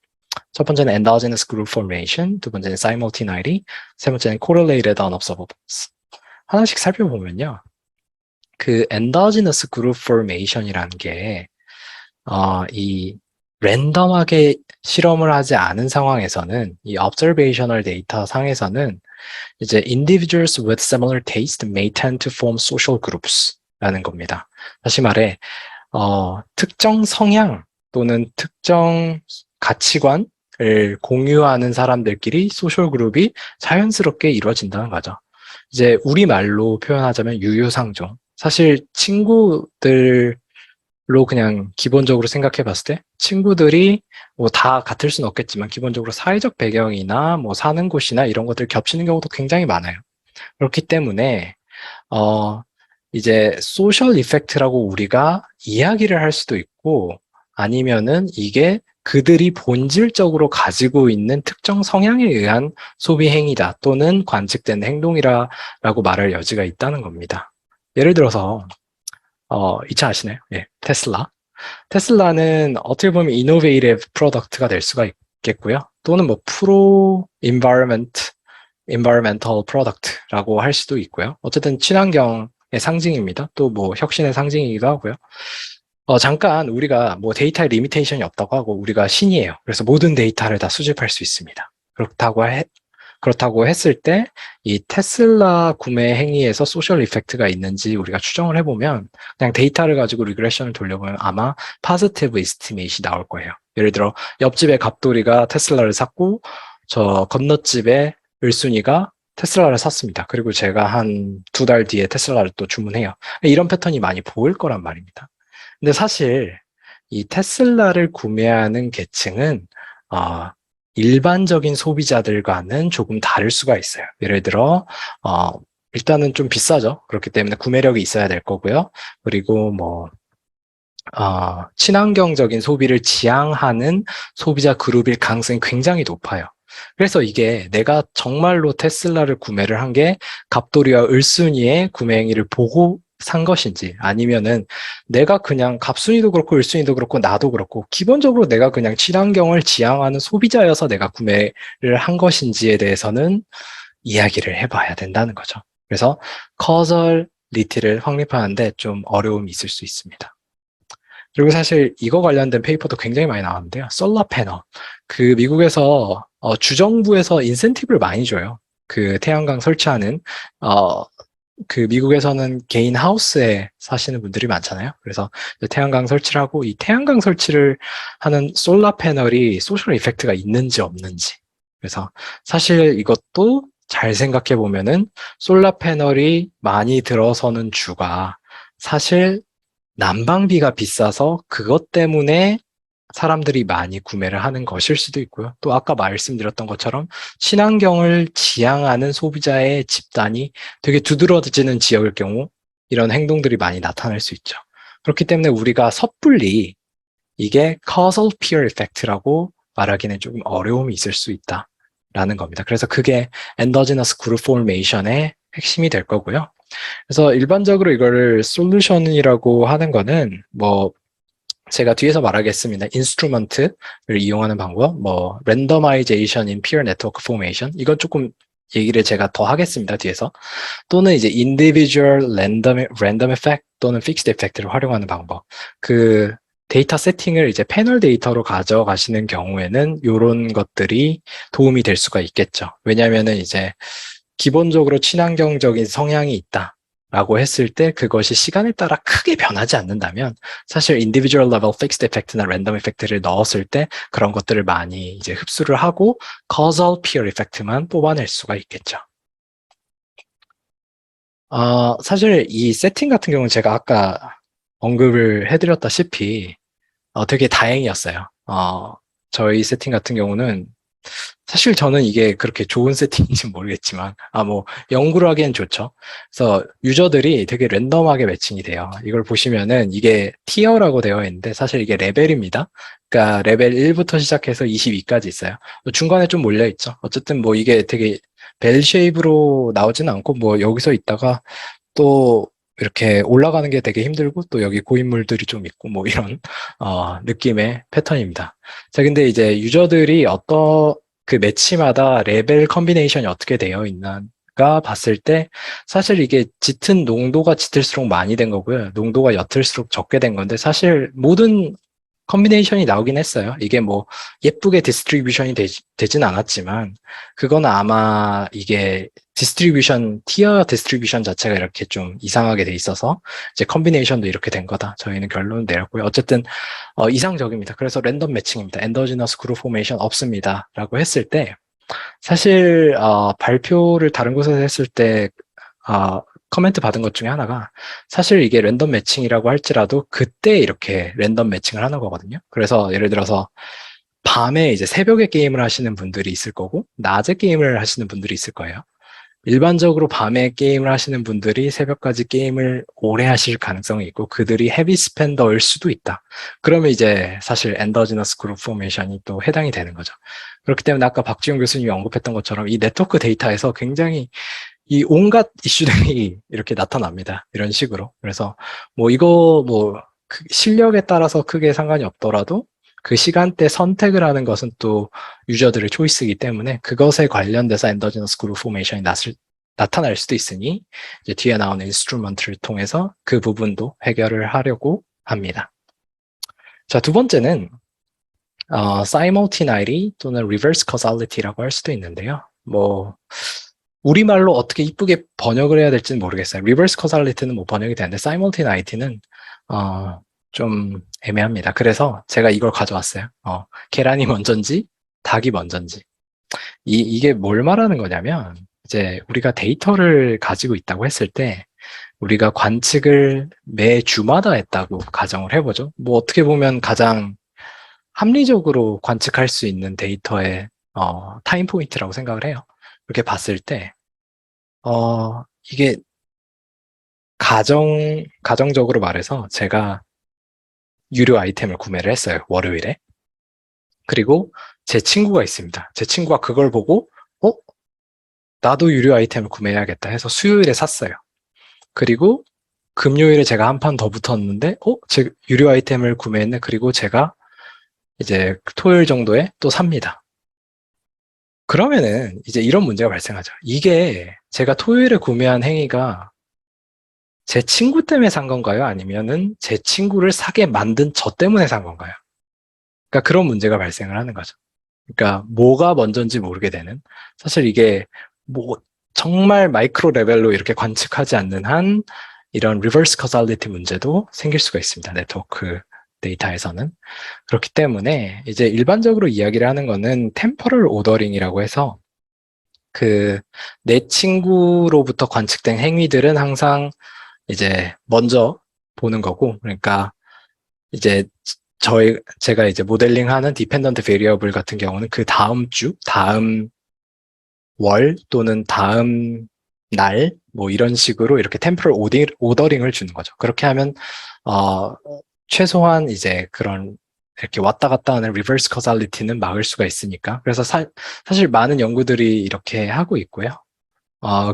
첫 번째는 endogenous group formation, 두 번째는 simultaneity, 세 번째는 correlated unobservables. 하나씩 살펴보면요. 그 endogenous group formation이라는 게 이 랜덤하게 실험을 하지 않은 상황에서는 이 observational 데이터 상에서는 이제 individuals with similar taste may tend to form social groups 라는 겁니다. 다시 말해 특정 성향 또는 특정 가치관을 공유하는 사람들끼리 소셜 그룹이 자연스럽게 이루어진다는 거죠. 이제 우리말로 표현하자면 유유상종. 사실 친구들로 그냥 기본적으로 생각해 봤을 때 친구들이 뭐 다 같을 수는 없겠지만 기본적으로 사회적 배경이나 뭐 사는 곳이나 이런 것들 겹치는 경우도 굉장히 많아요. 그렇기 때문에 이제 소셜 이펙트라고 우리가 이야기를 할 수도 있고 아니면은 이게 그들이 본질적으로 가지고 있는 특정 성향에 의한 소비 행위다 또는 관측된 행동이라고 말할 여지가 있다는 겁니다. 예를 들어서 이 차 아시나요? 예, 테슬라. 테슬라는 어떻게 보면 이노베이티브 프로덕트가 될 수가 있겠고요. 또는 뭐 프로 environmental product라고 할 수도 있고요. 어쨌든 친환경의 상징입니다. 또 뭐 혁신의 상징이기도 하고요. 잠깐 우리가 뭐 데이터에 리미테이션이 없다고 하고 우리가 신이에요. 그래서 모든 데이터를 다 수집할 수 있습니다. 그렇다고 했을 때 이 테슬라 구매 행위에서 소셜 이펙트가 있는지 우리가 추정을 해보면 그냥 데이터를 가지고 리그레션을 돌려보면 아마 파지티브 이스티메이트이 나올 거예요. 예를 들어 옆집의 갑돌이가 테슬라를 샀고 저 건너집의 을순이가 테슬라를 샀습니다. 그리고 제가 한 2달 뒤에 테슬라를 또 주문해요. 이런 패턴이 많이 보일 거란 말입니다. 근데 사실 이 테슬라를 구매하는 계층은 일반적인 소비자들과는 조금 다를 수가 있어요. 예를 들어 일단은 좀 비싸죠. 그렇기 때문에 구매력이 있어야 될 거고요. 그리고 뭐 친환경적인 소비를 지향하는 소비자 그룹일 가능성이 굉장히 높아요. 그래서 이게 내가 정말로 테슬라를 구매를 한 게 갑돌이와 을순이의 구매 행위를 보고 산 것인지 아니면은 내가 그냥 갑순이도 그렇고 을순이도 그렇고 나도 그렇고 기본적으로 내가 그냥 친환경을 지향하는 소비자여서 내가 구매를 한 것인지에 대해서는 이야기를 해봐야 된다는 거죠. 그래서 커설리티를 확립하는데 좀 어려움이 있을 수 있습니다. 그리고 사실 이거 관련된 페이퍼도 굉장히 많이 나왔는데요. 솔라 패널. 그 미국에서 주정부에서 인센티브를 많이 줘요. 그 태양광 설치하는 그 미국에서는 개인 하우스에 사시는 분들이 많잖아요. 그래서 태양광 설치를 하고 이 태양광 설치를 하는 솔라 패널이 소셜 이펙트가 있는지 없는지. 그래서 사실 이것도 잘 생각해 보면은 솔라 패널이 많이 들어서는 주가 사실 난방비가 비싸서 그것 때문에 사람들이 많이 구매를 하는 것일 수도 있고요. 또 아까 말씀드렸던 것처럼 친환경을 지향하는 소비자의 집단이 되게 두드러지는 지역일 경우 이런 행동들이 많이 나타날 수 있죠. 그렇기 때문에 우리가 섣불리 이게 causal peer effect라고 말하기는 조금 어려움이 있을 수 있다라는 겁니다. 그래서 그게 endogenous group formation의 핵심이 될 거고요. 그래서 일반적으로 이거를 솔루션이라고 하는 거는 뭐 제가 뒤에서 말하겠습니다. 인스트루먼트를 이용하는 방법, 뭐 randomization in peer network formation 이건 조금 얘기를 제가 더 하겠습니다. 뒤에서 또는 이제 individual random effect 또는 fixed effect를 활용하는 방법. 그 데이터 세팅을 이제 패널 데이터로 가져가시는 경우에는 이런 것들이 도움이 될 수가 있겠죠. 왜냐하면은 이제 기본적으로 친환경적인 성향이 있다라고 했을 때 그것이 시간에 따라 크게 변하지 않는다면 사실 individual level fixed effect나 random effect를 넣었을 때 그런 것들을 많이 이제 흡수를 하고 causal peer effect만 뽑아낼 수가 있겠죠. 사실 이 세팅 같은 경우는 제가 아까 언급을 해드렸다시피 되게 다행이었어요. 저희 세팅 같은 경우는 사실 저는 이게 그렇게 좋은 세팅인지 모르겠지만 뭐 연구를 하기엔 좋죠. 그래서 유저들이 되게 랜덤하게 매칭이 돼요. 이걸 보시면은 이게 티어라고 되어 있는데 사실 이게 레벨입니다. 그러니까 레벨 1부터 시작해서 22까지 있어요. 중간에 좀 몰려 있죠. 어쨌든 뭐 이게 되게 벨 쉐입으로 나오진 않고 뭐 여기서 있다가 또 이렇게 올라가는 게 되게 힘들고 또 여기 고인물들이 좀 있고 뭐 이런 느낌의 패턴입니다. 자, 근데 이제 유저들이 그 매치마다 레벨 컨비네이션이 어떻게 되어 있나가 봤을 때 사실 이게 짙은 농도가 짙을수록 많이 된 거고요. 농도가 옅을수록 적게 된 건데 사실 모든 컨비네이션이 나오긴 했어요. 이게 뭐 예쁘게 디스트리뷰션이 되진 않았지만 그건 아마 이게 티어 디스트리뷰션 자체가 이렇게 좀 이상하게 돼 있어서 이제 컨비네이션도 이렇게 된 거다. 저희는 결론을 내렸고요. 어쨌든 이상적입니다. 그래서 랜덤 매칭입니다. 엔더지너스 그룹 포메이션 없습니다. 라고 했을 때 사실 발표를 다른 곳에서 했을 때 커멘트 받은 것 중에 하나가 사실 이게 랜덤 매칭이라고 할지라도 그때 이렇게 랜덤 매칭을 하는 거거든요. 그래서 예를 들어서 밤에 이제 새벽에 게임을 하시는 분들이 있을 거고 낮에 게임을 하시는 분들이 있을 거예요. 일반적으로 밤에 게임을 하시는 분들이 새벽까지 게임을 오래 하실 가능성이 있고 그들이 헤비 스펜더일 수도 있다. 그러면 이제 사실 엔더지너스 그룹 포메이션이 또 해당이 되는 거죠. 그렇기 때문에 아까 박지용 교수님이 언급했던 것처럼 이 네트워크 데이터에서 굉장히 이 온갖 이슈들이 이렇게 나타납니다. 이런 식으로. 그래서 뭐 이거 뭐 실력에 따라서 크게 상관이 없더라도 그 시간대 선택을 하는 것은 또 유저들의 초이스이기 때문에 그것에 관련돼서 엔더지너스 그룹 포메이션이 나타날 수도 있으니 이제 뒤에 나오는 인스트루먼트를 통해서 그 부분도 해결을 하려고 합니다. 자, 두 번째는 simultaneity 또는 reverse causality라고 할 수도 있는데요. 뭐 우리말로 어떻게 이쁘게 번역을 해야 될지는 모르겠어요. reverse causality는 뭐 번역이 되는데 simultaneity는 좀 애매합니다. 그래서 제가 이걸 가져왔어요. 계란이 먼저인지 닭이 먼저인지. 이게 뭘 말하는 거냐면 이제 우리가 데이터를 가지고 있다고 했을 때 우리가 관측을 매 주마다 했다고 가정을 해보죠. 뭐 어떻게 보면 가장 합리적으로 관측할 수 있는 데이터의 타임 포인트라고 생각을 해요. 이렇게 봤을 때 이게 가정적으로 말해서 제가 유료 아이템을 구매를 했어요. 월요일에. 그리고 제 친구가 있습니다. 제 친구가 그걸 보고 나도 유료 아이템을 구매해야겠다 해서 수요일에 샀어요. 그리고 금요일에 제가 한 판 더 붙었는데 제 유료 아이템을 구매했네. 그리고 제가 이제 토요일 정도에 또 삽니다. 그러면은 이제 이런 문제가 발생하죠. 이게 제가 토요일에 구매한 행위가 제 친구 때문에 산 건가요? 아니면은 제 친구를 사게 만든 저 때문에 산 건가요? 그러니까 그런 문제가 발생을 하는 거죠. 그러니까 뭐가 먼저인지 모르게 되는. 사실 이게 뭐 정말 마이크로 레벨로 이렇게 관측하지 않는 한 이런 리버스 커살리티 문제도 생길 수가 있습니다. 네트워크 데이터에서는. 그렇기 때문에 이제 일반적으로 이야기를 하는 거는 템퍼럴 오더링이라고 해서 내 친구로부터 관측된 행위들은 항상 이제 먼저 보는 거고, 그러니까 이제 제가 이제 모델링하는 디펜던트 베리어블 같은 경우는 그 다음 주, 다음 월 또는 다음 날, 뭐 이런 식으로 이렇게 템포럴 오더링을 주는 거죠. 그렇게 하면, 어, 최소한 이제 그런 이렇게 왔다 갔다 하는 리버스 커살리티는 막을 수가 있으니까. 그래서 사실 많은 연구들이 이렇게 하고 있고요.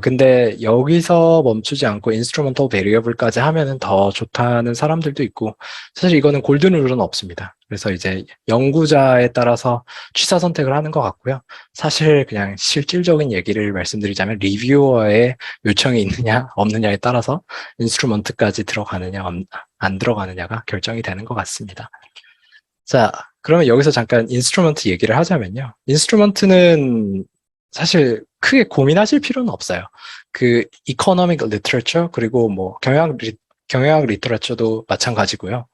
근데 여기서 멈추지 않고 인스트루먼털 베리어블까지 하면은 더 좋다는 사람들도 있고, 사실 이거는 골든 룰은 없습니다. 그래서 이제 연구자에 따라서 취사 선택을 하는 것 같고요. 사실 그냥 실질적인 얘기를 말씀드리자면 리뷰어의 요청이 있느냐, 없느냐에 따라서 인스트루먼트까지 들어가느냐, 안 들어가느냐가 결정이 되는 것 같습니다. 자, 그러면 여기서 잠깐 인스트루먼트 얘기를 하자면요. 인스트루먼트는 사실 크게 고민하실 필요는 없어요. 그 이코노믹 리터처 그리고 뭐 경영학 리터처도 마찬가지고요.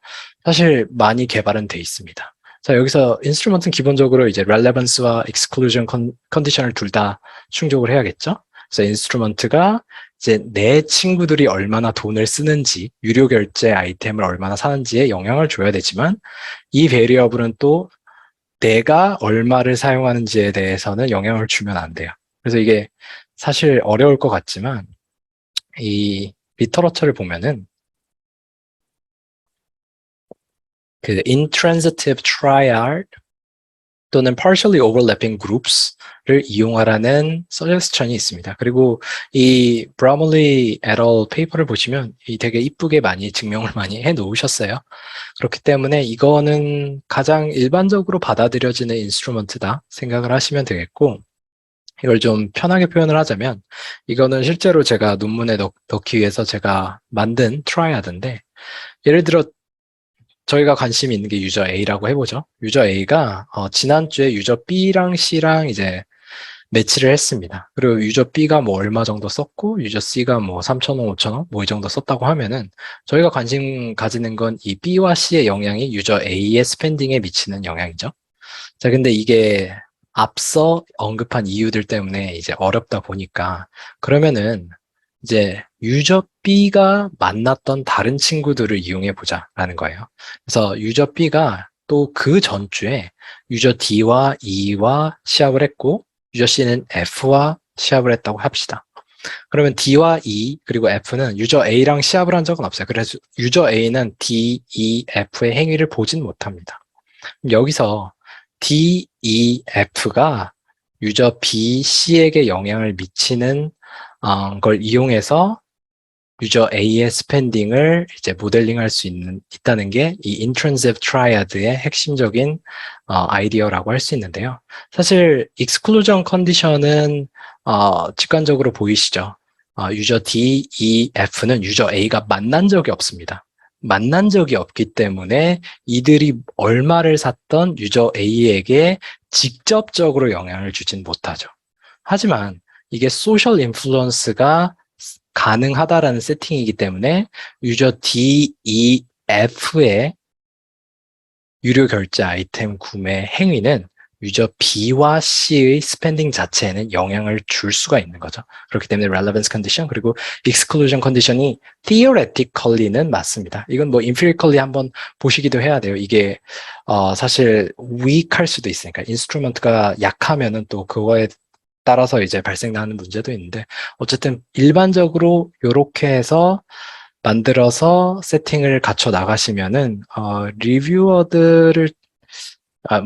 사실 많이 개발은 돼 있습니다. 자, 여기서 인스트루먼트는 기본적으로 이제 렐레번스와 익스클루전 컨디션을 둘 다 충족을 해야겠죠. 그래서 인스트루먼트가 이제 내 친구들이 얼마나 돈을 쓰는지, 유료 결제 아이템을 얼마나 사는지에 영향을 줘야 되지만 이 베리어블은 또 내가 얼마를 사용하는지에 대해서는 영향을 주면 안 돼요. 그래서 이게 사실 어려울 것 같지만 이 리터러처를 보면은 그 intransitive triad 또는 partially overlapping groups를 이용하라는 suggestion이 있습니다. 그리고 이 브라멀리 et al. 페이퍼를 보시면 이 되게 이쁘게 많이 증명을 많이 해 놓으셨어요. 그렇기 때문에 이거는 가장 일반적으로 받아들여지는 인스트루먼트다 생각을 하시면 되겠고, 이걸 좀 편하게 표현을 하자면 이거는 실제로 제가 논문에 넣기 위해서 제가 만든 트라이아드인데, 예를 들어 저희가 관심이 있는 게 유저 A라고 해보죠. 유저 A가 지난주에 유저 B랑 C랑 이제 매치를 했습니다. 그리고 유저 B가 뭐 얼마 정도 썼고 유저 C가 뭐 3,000원, 5,000원 뭐 이 정도 썼다고 하면은 저희가 관심 가지는 건 이 B와 C의 영향이 유저 A의 스펜딩에 미치는 영향이죠. 자, 근데 이게 앞서 언급한 이유들 때문에 이제 어렵다 보니까 그러면은 이제 유저 B가 만났던 다른 친구들을 이용해 보자라는 거예요. 그래서 유저 B가 또 그 전주에 유저 D와 E와 시합을 했고 유저 C는 F와 시합을 했다고 합시다. 그러면 D와 E 그리고 F는 유저 A랑 시합을 한 적은 없어요. 그래서 유저 A는 D, E, F의 행위를 보진 못합니다. 여기서 D, E, F가 유저 B, C에게 영향을 미치는 걸 이용해서 유저 A의 스펜딩을 이제 모델링할 수 있다는 게 이 intrinsic triad의 핵심적인 아이디어라고 할 수 있는데요. 사실 exclusion condition은 직관적으로 보이시죠? 유저 D, E, F는 유저 A가 만난 적이 없습니다. 만난 적이 없기 때문에 이들이 얼마를 샀던 유저 A에게 직접적으로 영향을 주진 못하죠. 하지만 이게 소셜 인플루언스가 가능하다라는 세팅이기 때문에 유저 D, E, F의 유료 결제 아이템 구매 행위는 유저 B와 C의 스펜딩 자체에는 영향을 줄 수가 있는 거죠. 그렇기 때문에 relevance condition 그리고 exclusion condition이 theoretically는 맞습니다. 이건 뭐 empirically 한번 보시기도 해야 돼요. 이게 사실 weak할 수도 있으니까 인스트루먼트가 약하면은 또 그거에 따라서 이제 발생하는 문제도 있는데 어쨌든 일반적으로 이렇게 해서 만들어서 세팅을 갖춰 나가시면은 리뷰어들을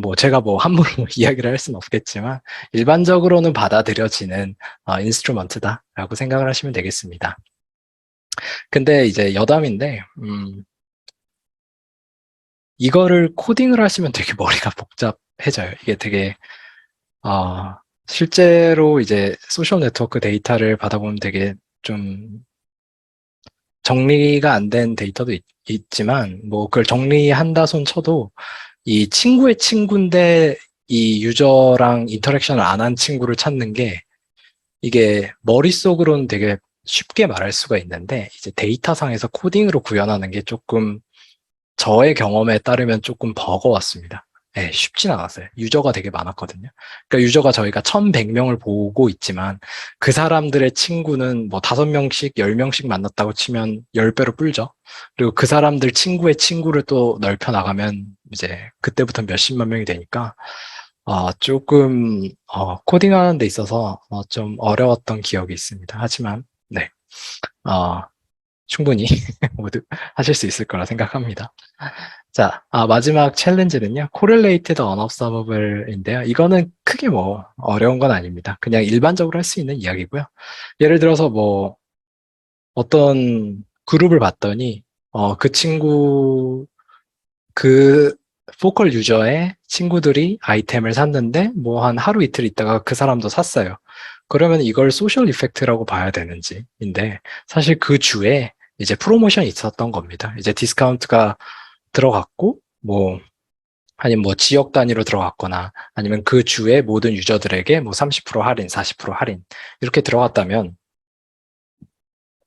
뭐 제가 뭐 함부로 이야기를 할 수는 없겠지만 일반적으로는 받아들여지는 인스트루먼트다라고 생각을 하시면 되겠습니다. 근데 이제 여담인데 이거를 코딩을 하시면 되게 머리가 복잡해져요. 이게 되게 실제로 이제 소셜 네트워크 데이터를 받아보면 되게 좀 정리가 안 된 데이터도 있지만 뭐 그걸 정리한다 손 쳐도 이 친구의 친구인데 이 유저랑 인터랙션을 안 한 친구를 찾는 게 이게 머릿속으로는 되게 쉽게 말할 수가 있는데 이제 데이터상에서 코딩으로 구현하는 게 조금 저의 경험에 따르면 조금 버거웠습니다. 네, 쉽진 않았어요. 유저가 되게 많았거든요. 그러니까 유저가 저희가 1,100명을 보고 있지만 그 사람들의 친구는 뭐 5명씩, 10명씩 만났다고 치면 10배로 불죠. 그리고 그 사람들 친구의 친구를 또 넓혀 나가면 이제 그때부터 몇십만 명이 되니까 조금 코딩하는 데 있어서 좀 어려웠던 기억이 있습니다. 하지만 네, 어, 충분히 모두 하실 수 있을 거라 생각합니다. 자, 마지막 챌린지는요. Correlated Unobservable인데요. 이거는 크게 뭐 어려운 건 아닙니다. 그냥 일반적으로 할 수 있는 이야기고요. 예를 들어서 뭐 어떤 그룹을 봤더니 그 친구 그 포컬 유저의 친구들이 아이템을 샀는데 뭐 한 하루 이틀 있다가 그 사람도 샀어요. 그러면 이걸 소셜 이펙트라고 봐야 되는지인데 사실 그 주에 이제 프로모션이 있었던 겁니다. 이제 디스카운트가 들어갔고 뭐 아니면 뭐 지역 단위로 들어갔거나 아니면 그 주의 모든 유저들에게 뭐 30% 할인, 40% 할인 이렇게 들어갔다면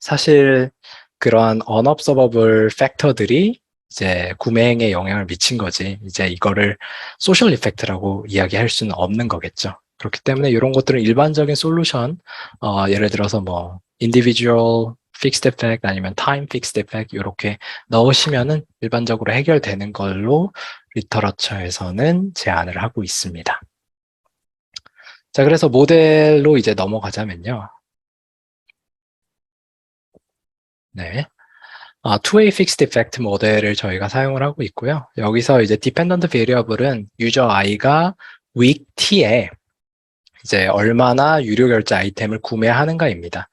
사실 그러한 unobservable 팩터들이 이제 구매 행에 영향을 미친 거지. 이제 이거를 소셜 이펙트라고 이야기할 수는 없는 거겠죠. 그렇기 때문에 이런 것들은 일반적인 솔루션, 예를 들어서 뭐 individual fixed effect 아니면 time fixed effect 이렇게 넣으시면은 일반적으로 해결되는 걸로 리터러처에서는 제안을 하고 있습니다. 자, 그래서 모델로 이제 넘어가자면요. 네. Two-way fixed effect 모델을 저희가 사용을 하고 있고요. 여기서 이제 dependent variable은 유저 i가 week t에 이제 얼마나 유료 결제 아이템을 구매하는가입니다.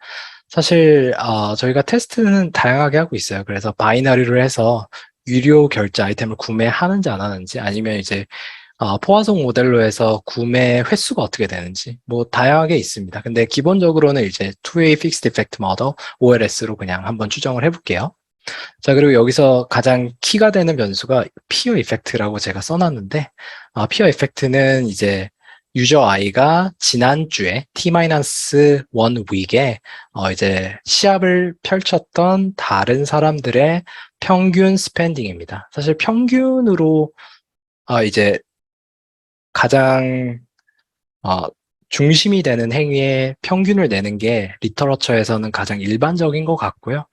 사실 저희가 테스트는 다양하게 하고 있어요. 그래서 바이너리로 해서 유료 결제 아이템을 구매하는지 안 하는지 아니면 이제 포화송 모델로 해서 구매 횟수가 어떻게 되는지 뭐 다양하게 있습니다. 근데 기본적으로는 이제 Two-way fixed effect model OLS로 그냥 한번 추정을 해볼게요. 자, 그리고 여기서 가장 키가 되는 변수가 피어 이펙트라고 제가 써놨는데, 피어 이펙트는 이제 유저 i가 지난주에 t-1 week에 이제 시합을 펼쳤던 다른 사람들의 평균 스펜딩입니다. 사실 평균으로 이제 가장 중심이 되는 행위의 평균을 내는 게 리터러처에서는 가장 일반적인 것 같고요.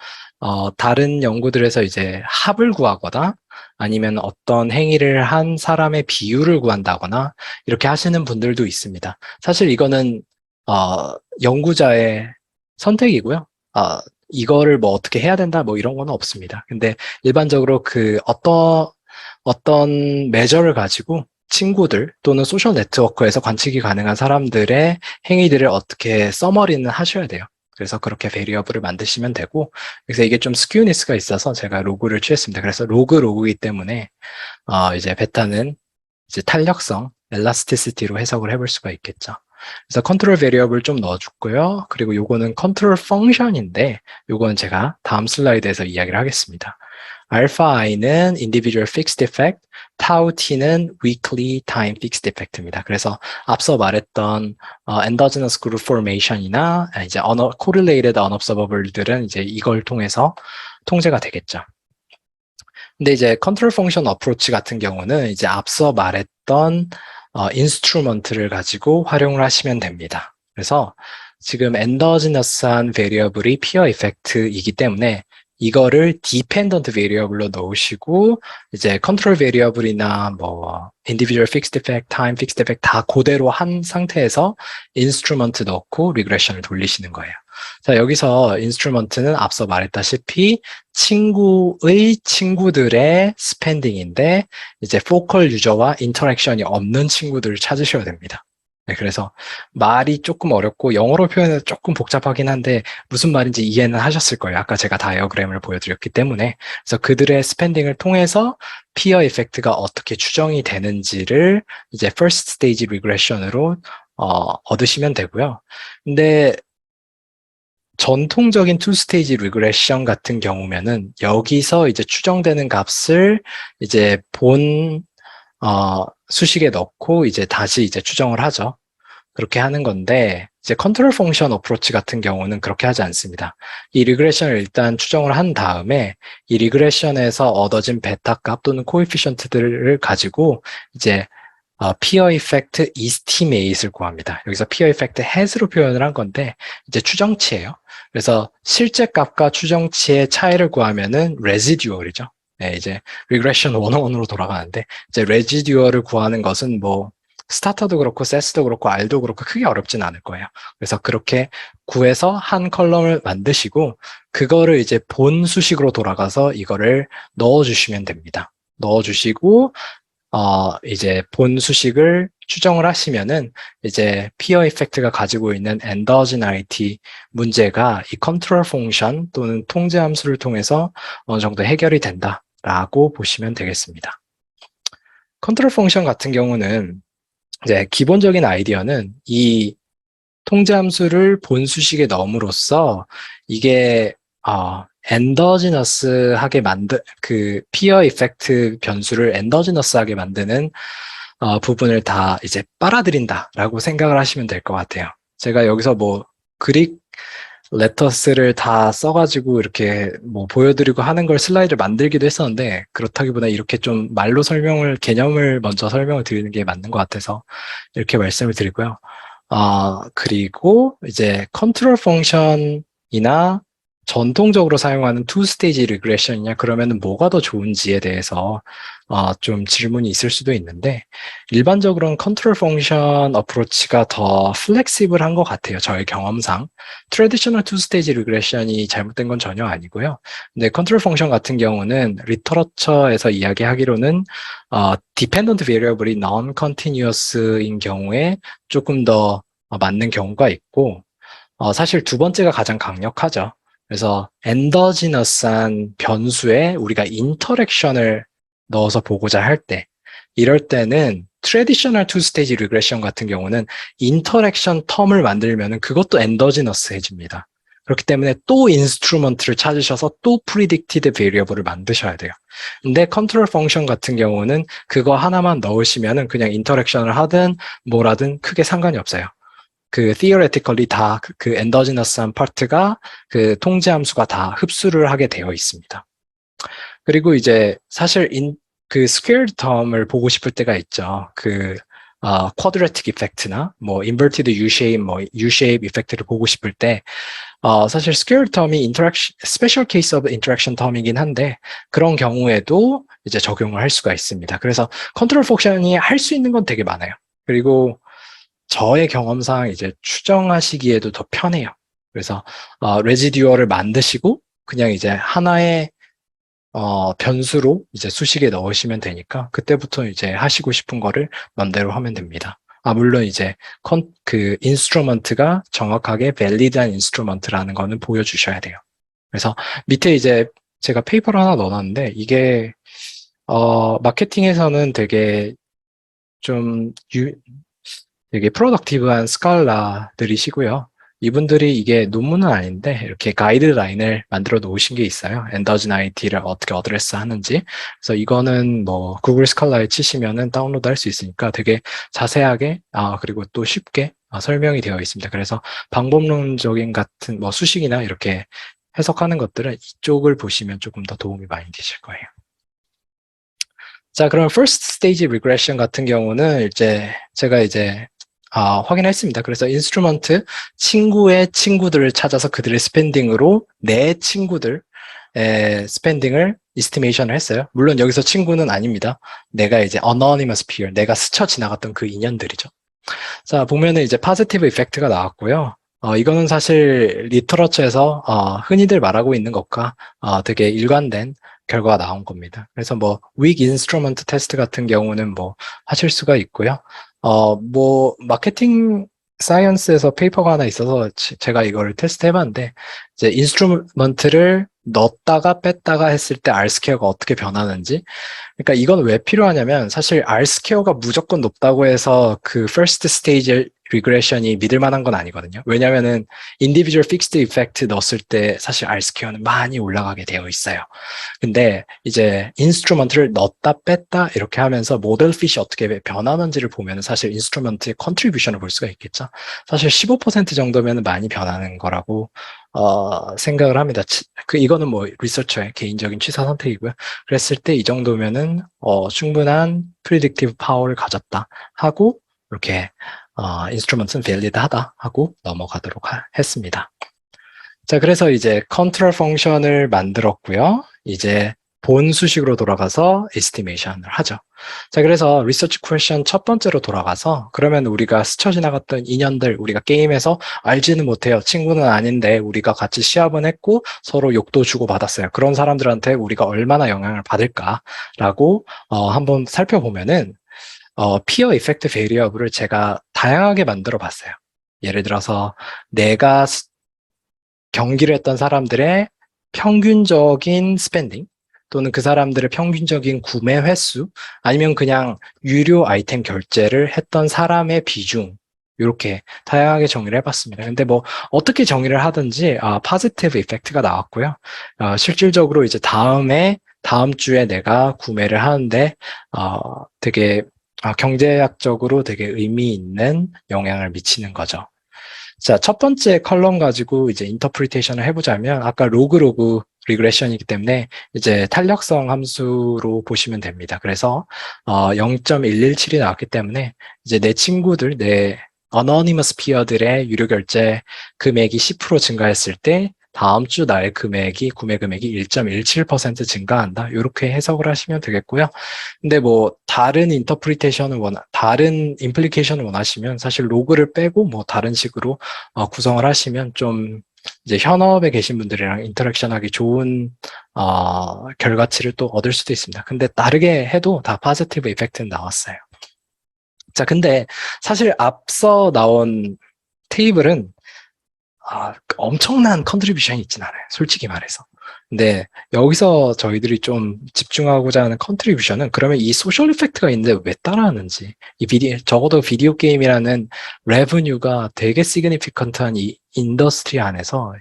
다른 연구들에서 이제 합을 구하거나 아니면 어떤 행위를 한 사람의 비율을 구한다거나 이렇게 하시는 분들도 있습니다. 사실 이거는 연구자의 선택이고요. 이거를 뭐 어떻게 해야 된다 뭐 이런 건 없습니다. 근데 일반적으로 그 어떤 매저를 가지고 친구들 또는 소셜 네트워크에서 관측이 가능한 사람들의 행위들을 어떻게 서머리는 하셔야 돼요. 그래서 그렇게 베리어블을 만드시면 되고, 그래서 이게 좀 스큐니스가 있어서 제가 로그를 취했습니다. 그래서 로그이기 때문에 이제 베타는 이제 탄력성, 엘라스티시티로 해석을 해볼 수가 있겠죠. 그래서 컨트롤 베리어블 좀 넣어줬고요. 그리고 요거는 컨트롤 펑션인데, 요거는 제가 다음 슬라이드에서 이야기를 하겠습니다. 알파 i는 individual fixed effect, tau t는 weekly time fixed effect입니다. 그래서 앞서 말했던 endogenous group formation이나 이제 correlated unobservable들은 이제 이걸 통해서 통제가 되겠죠. 근데 이제 컨트롤 펑션 어프로치 같은 경우는 이제 앞서 말했던 인스트루먼트를 가지고 활용을 하시면 됩니다. 그래서 지금 엔더지너스한 베리어블이 피어 이펙트이기 때문에 이거를 디펜던트 베리어블로 넣으시고 이제 컨트롤 베리어블이나 뭐 individual fixed effect, time fixed effect 다 그대로 한 상태에서 인스트루먼트 넣고 리그레션을 돌리시는 거예요. 자, 여기서 인스트루먼트는 앞서 말했다시피 친구의 친구들의 스펜딩인데 이제 포컬 유저와 인터랙션이 없는 친구들을 찾으셔야 됩니다. 네, 그래서 말이 조금 어렵고 영어로 표현해서 조금 복잡하긴 한데 무슨 말인지 이해는 하셨을 거예요. 아까 제가 다이어그램을 보여드렸기 때문에. 그래서 그들의 스펜딩을 통해서 피어 이펙트가 어떻게 추정이 되는지를 이제 first stage regression으로 얻으시면 되고요. 근데 전통적인 투 스테이지 리그레션 같은 경우면은 여기서 이제 추정되는 값을 이제 본 수식에 넣고 이제 다시 이제 추정을 하죠. 그렇게 하는 건데 이제 컨트롤 펑션 어프로치 같은 경우는 그렇게 하지 않습니다. 이 리그레션을 일단 추정을 한 다음에 이 리그레션에서 얻어진 베타 값 또는 코에피션트들을 가지고 이제 피어 이펙트 이스티메이트를 구합니다. 여기서 피어 이펙트 has로 표현을 한 건데 이제 추정치예요. 그래서 실제 값과 추정치의 차이를 구하면은 레지듀얼이죠. 이제 regression 101으로 돌아가는데 이제 residual을 구하는 것은 뭐 스타터도 그렇고 세스도 그렇고 R도 그렇고 크게 어렵진 않을 거예요. 그래서 그렇게 구해서 한 컬럼을 만드시고 그거를 이제 본 수식으로 돌아가서 이거를 넣어주시면 됩니다. 넣어주시고 이제 본 수식을 추정을 하시면은 이제 피어 이펙트가 가지고 있는 엔더지나리티 문제가 이 컨트롤 펑션 또는 통제 함수를 통해서 어느 정도 해결이 된다라고 보시면 되겠습니다. 컨트롤 펑션 같은 경우는 이제 기본적인 아이디어는 이 통제 함수를 본 수식에 넣음으로써 이게 엔더지너스하게 그 피어 이펙트 변수를 엔더지너스하게 만드는 부분을 다 이제 빨아들인다라고 생각을 하시면 될 것 같아요. 제가 여기서 뭐 그릭 레터스를 다 써가지고 이렇게 뭐 보여드리고 하는 걸 슬라이드를 만들기도 했었는데 그렇다기보다 이렇게 좀 말로 개념을 먼저 설명을 드리는 게 맞는 것 같아서 이렇게 말씀을 드리고요. 그리고 이제 컨트롤 펑션이나 전통적으로 사용하는 투 스테이지 리그레션이냐 그러면은 뭐가 더 좋은지에 대해서 좀 질문이 있을 수도 있는데 일반적으로는 컨트롤 펑션 어프로치가 더 플렉시블한 것 같아요. 저의 경험상 트래디셔널 투 스테이지 리그레션이 잘못된 건 전혀 아니고요. 근데 컨트롤 펑션 같은 경우는 리터러처에서 이야기하기로는 디펜던트 베리어블이 non continuous인 경우에 조금 더 맞는 경우가 있고 사실 두 번째가 가장 강력하죠. 그래서 엔더지너스한 변수에 우리가 인터랙션을 넣어서 보고자 할 때 이럴 때는 트래디셔널 투 스테이지 리그레션 같은 경우는 인터랙션 텀을 만들면은 그것도 엔더지너스해집니다. 그렇기 때문에 또 인스트루먼트를 찾으셔서 또 프리딕티드 베리어블을 만드셔야 돼요. 근데 컨트롤 펑션 같은 경우는 그거 하나만 넣으시면은 그냥 인터랙션을 하든 뭐라든 크게 상관이 없어요. 그 theoretically 다 그 엔더지너스한 파트가 그 통제 함수가 다 흡수를 하게 되어 있습니다. 그리고 이제 사실 그 squared term을 보고 싶을 때가 있죠. 그 quadratic effect나 뭐 inverted U-shape, 뭐 U-shape effect를 보고 싶을 때 사실 squared term이 special case of interaction term이긴 한데 그런 경우에도 이제 적용을 할 수가 있습니다. 그래서 컨트롤 펑션이 할 수 있는 건 되게 많아요. 그리고 저의 경험상 이제 추정하시기에도 더 편해요. 그래서 레지듀얼을 만드시고 그냥 이제 하나의 변수로 이제 수식에 넣으시면 되니까 그때부터 이제 하시고 싶은 거를 맘대로 하면 됩니다. 물론 이제 그 인스트루먼트가 정확하게 밸리드한 인스트루먼트라는 거는 보여주셔야 돼요. 그래서 밑에 이제 제가 페이퍼를 하나 넣어놨는데 이게 마케팅에서는 되게 좀 되게 프로덕티브한 스칼라들이시고요. 이분들이 이게 논문은 아닌데 이렇게 가이드라인을 만들어 놓으신 게 있어요. 엔더지나이티를 어떻게 어드레스 하는지. 그래서 이거는 뭐 구글 스칼라에 치시면은 다운로드 할 수 있으니까 되게 자세하게 그리고 또 쉽게 설명이 되어 있습니다. 그래서 방법론적인 같은 뭐 수식이나 이렇게 해석하는 것들은 이쪽을 보시면 조금 더 도움이 많이 되실 거예요. 자, 그럼 first stage regression 같은 경우는 이제 제가 이제 확인했습니다. 그래서 인스트루먼트 친구의 친구들을 찾아서 그들의 스펜딩으로 내 친구들의 스펜딩을 이스티메이션을 했어요. 물론 여기서 친구는 아닙니다. 내가 이제 anonymous peer, 내가 스쳐 지나갔던 그 인연들이죠. 자, 보면은 이제 positive effect가 나왔고요. 이거는 사실 리터러처에서 흔히들 말하고 있는 것과 되게 일관된 결과가 나온 겁니다. 그래서 뭐 weak instrument test 같은 경우는 뭐 하실 수가 있고요. 뭐 마케팅 사이언스에서 페이퍼가 하나 있어서 제가 이거를 테스트 해봤는데 이제 인스트루먼트를 넣었다가 뺐다가 했을 때 R 스퀘어가 어떻게 변하는지. 그러니까 이건 왜 필요하냐면 사실 R 스퀘어가 무조건 높다고 해서 그 first stage regression이 믿을 만한 건 아니거든요. 왜냐면은 individual fixed effect 넣었을 때 사실 R 스퀘어는 많이 올라가게 되어 있어요. 근데 이제 인스트루먼트를 넣었다 뺐다 이렇게 하면서 모델 핏이 어떻게 변하는지를 보면 사실 인스트루먼트의 컨트리뷰션을 볼 수가 있겠죠. 사실 15% 정도면 많이 변하는 거라고 생각을 합니다. 이거는 뭐 리서처의 개인적인 취사 선택이고요. 그랬을 때 이 정도면은 충분한 프리딕티브 파워를 가졌다 하고 이렇게 인스트루먼트는 밸리드하다 하고 넘어가도록 했습니다. 자, 그래서 이제 컨트롤 펑션을 만들었고요. 이제 본 수식으로 돌아가서 에스티메이션을 하죠. 자, 그래서 리서치 퀘션 첫 번째로 돌아가서 그러면 우리가 스쳐 지나갔던 인연들 우리가 게임에서 알지는 못해요. 친구는 아닌데 우리가 같이 시합은 했고 서로 욕도 주고 받았어요. 그런 사람들한테 우리가 얼마나 영향을 받을까라고 한번 살펴보면은 피어 이펙트 베리어블을 제가 다양하게 만들어 봤어요. 예를 들어서 내가 경기를 했던 사람들의 평균적인 스펜딩 또는 그 사람들의 평균적인 구매 횟수 아니면 그냥 유료 아이템 결제를 했던 사람의 비중 이렇게 다양하게 정의를 해봤습니다. 근데 뭐 어떻게 정의를 하든지 포지티브 이펙트가 나왔고요. 실질적으로 이제 다음 주에 내가 구매를 하는데 되게 경제학적으로 되게 의미 있는 영향을 미치는 거죠. 자, 첫 번째 컬럼 가지고 이제 인터프리테이션을 해보자면 아까 로그 리그레션이기 때문에 이제 탄력성 함수로 보시면 됩니다. 그래서 0.117이 나왔기 때문에 이제 내 친구들, 내 어너니머스 피어들의 유료 결제 금액이 10% 증가했을 때 다음 주 나의 구매 금액이 1.17% 증가한다. 이렇게 해석을 하시면 되겠고요. 근데 뭐 다른 다른 임플리케이션을 원하시면 사실 로그를 빼고 뭐 다른 식으로 구성을 하시면 좀 이제 현업에 계신 분들이랑 인터랙션하기 좋은 결과치를 또 얻을 수도 있습니다. 근데 다르게 해도 다 포지티브 이펙트는 나왔어요. 자, 근데 사실 앞서 나온 테이블은 엄청난 컨트리뷰션이 있진 않아요. 솔직히 말해서. 근데 여기서 저희들이 좀 집중하고자 하는 컨트리뷰션은 그러면 이 소셜 이펙트가 있는데 왜 따라하는지 적어도 비디오 게임이라는 레브뉴가 되게 시그니피컨트한 이 인더스트리 안에서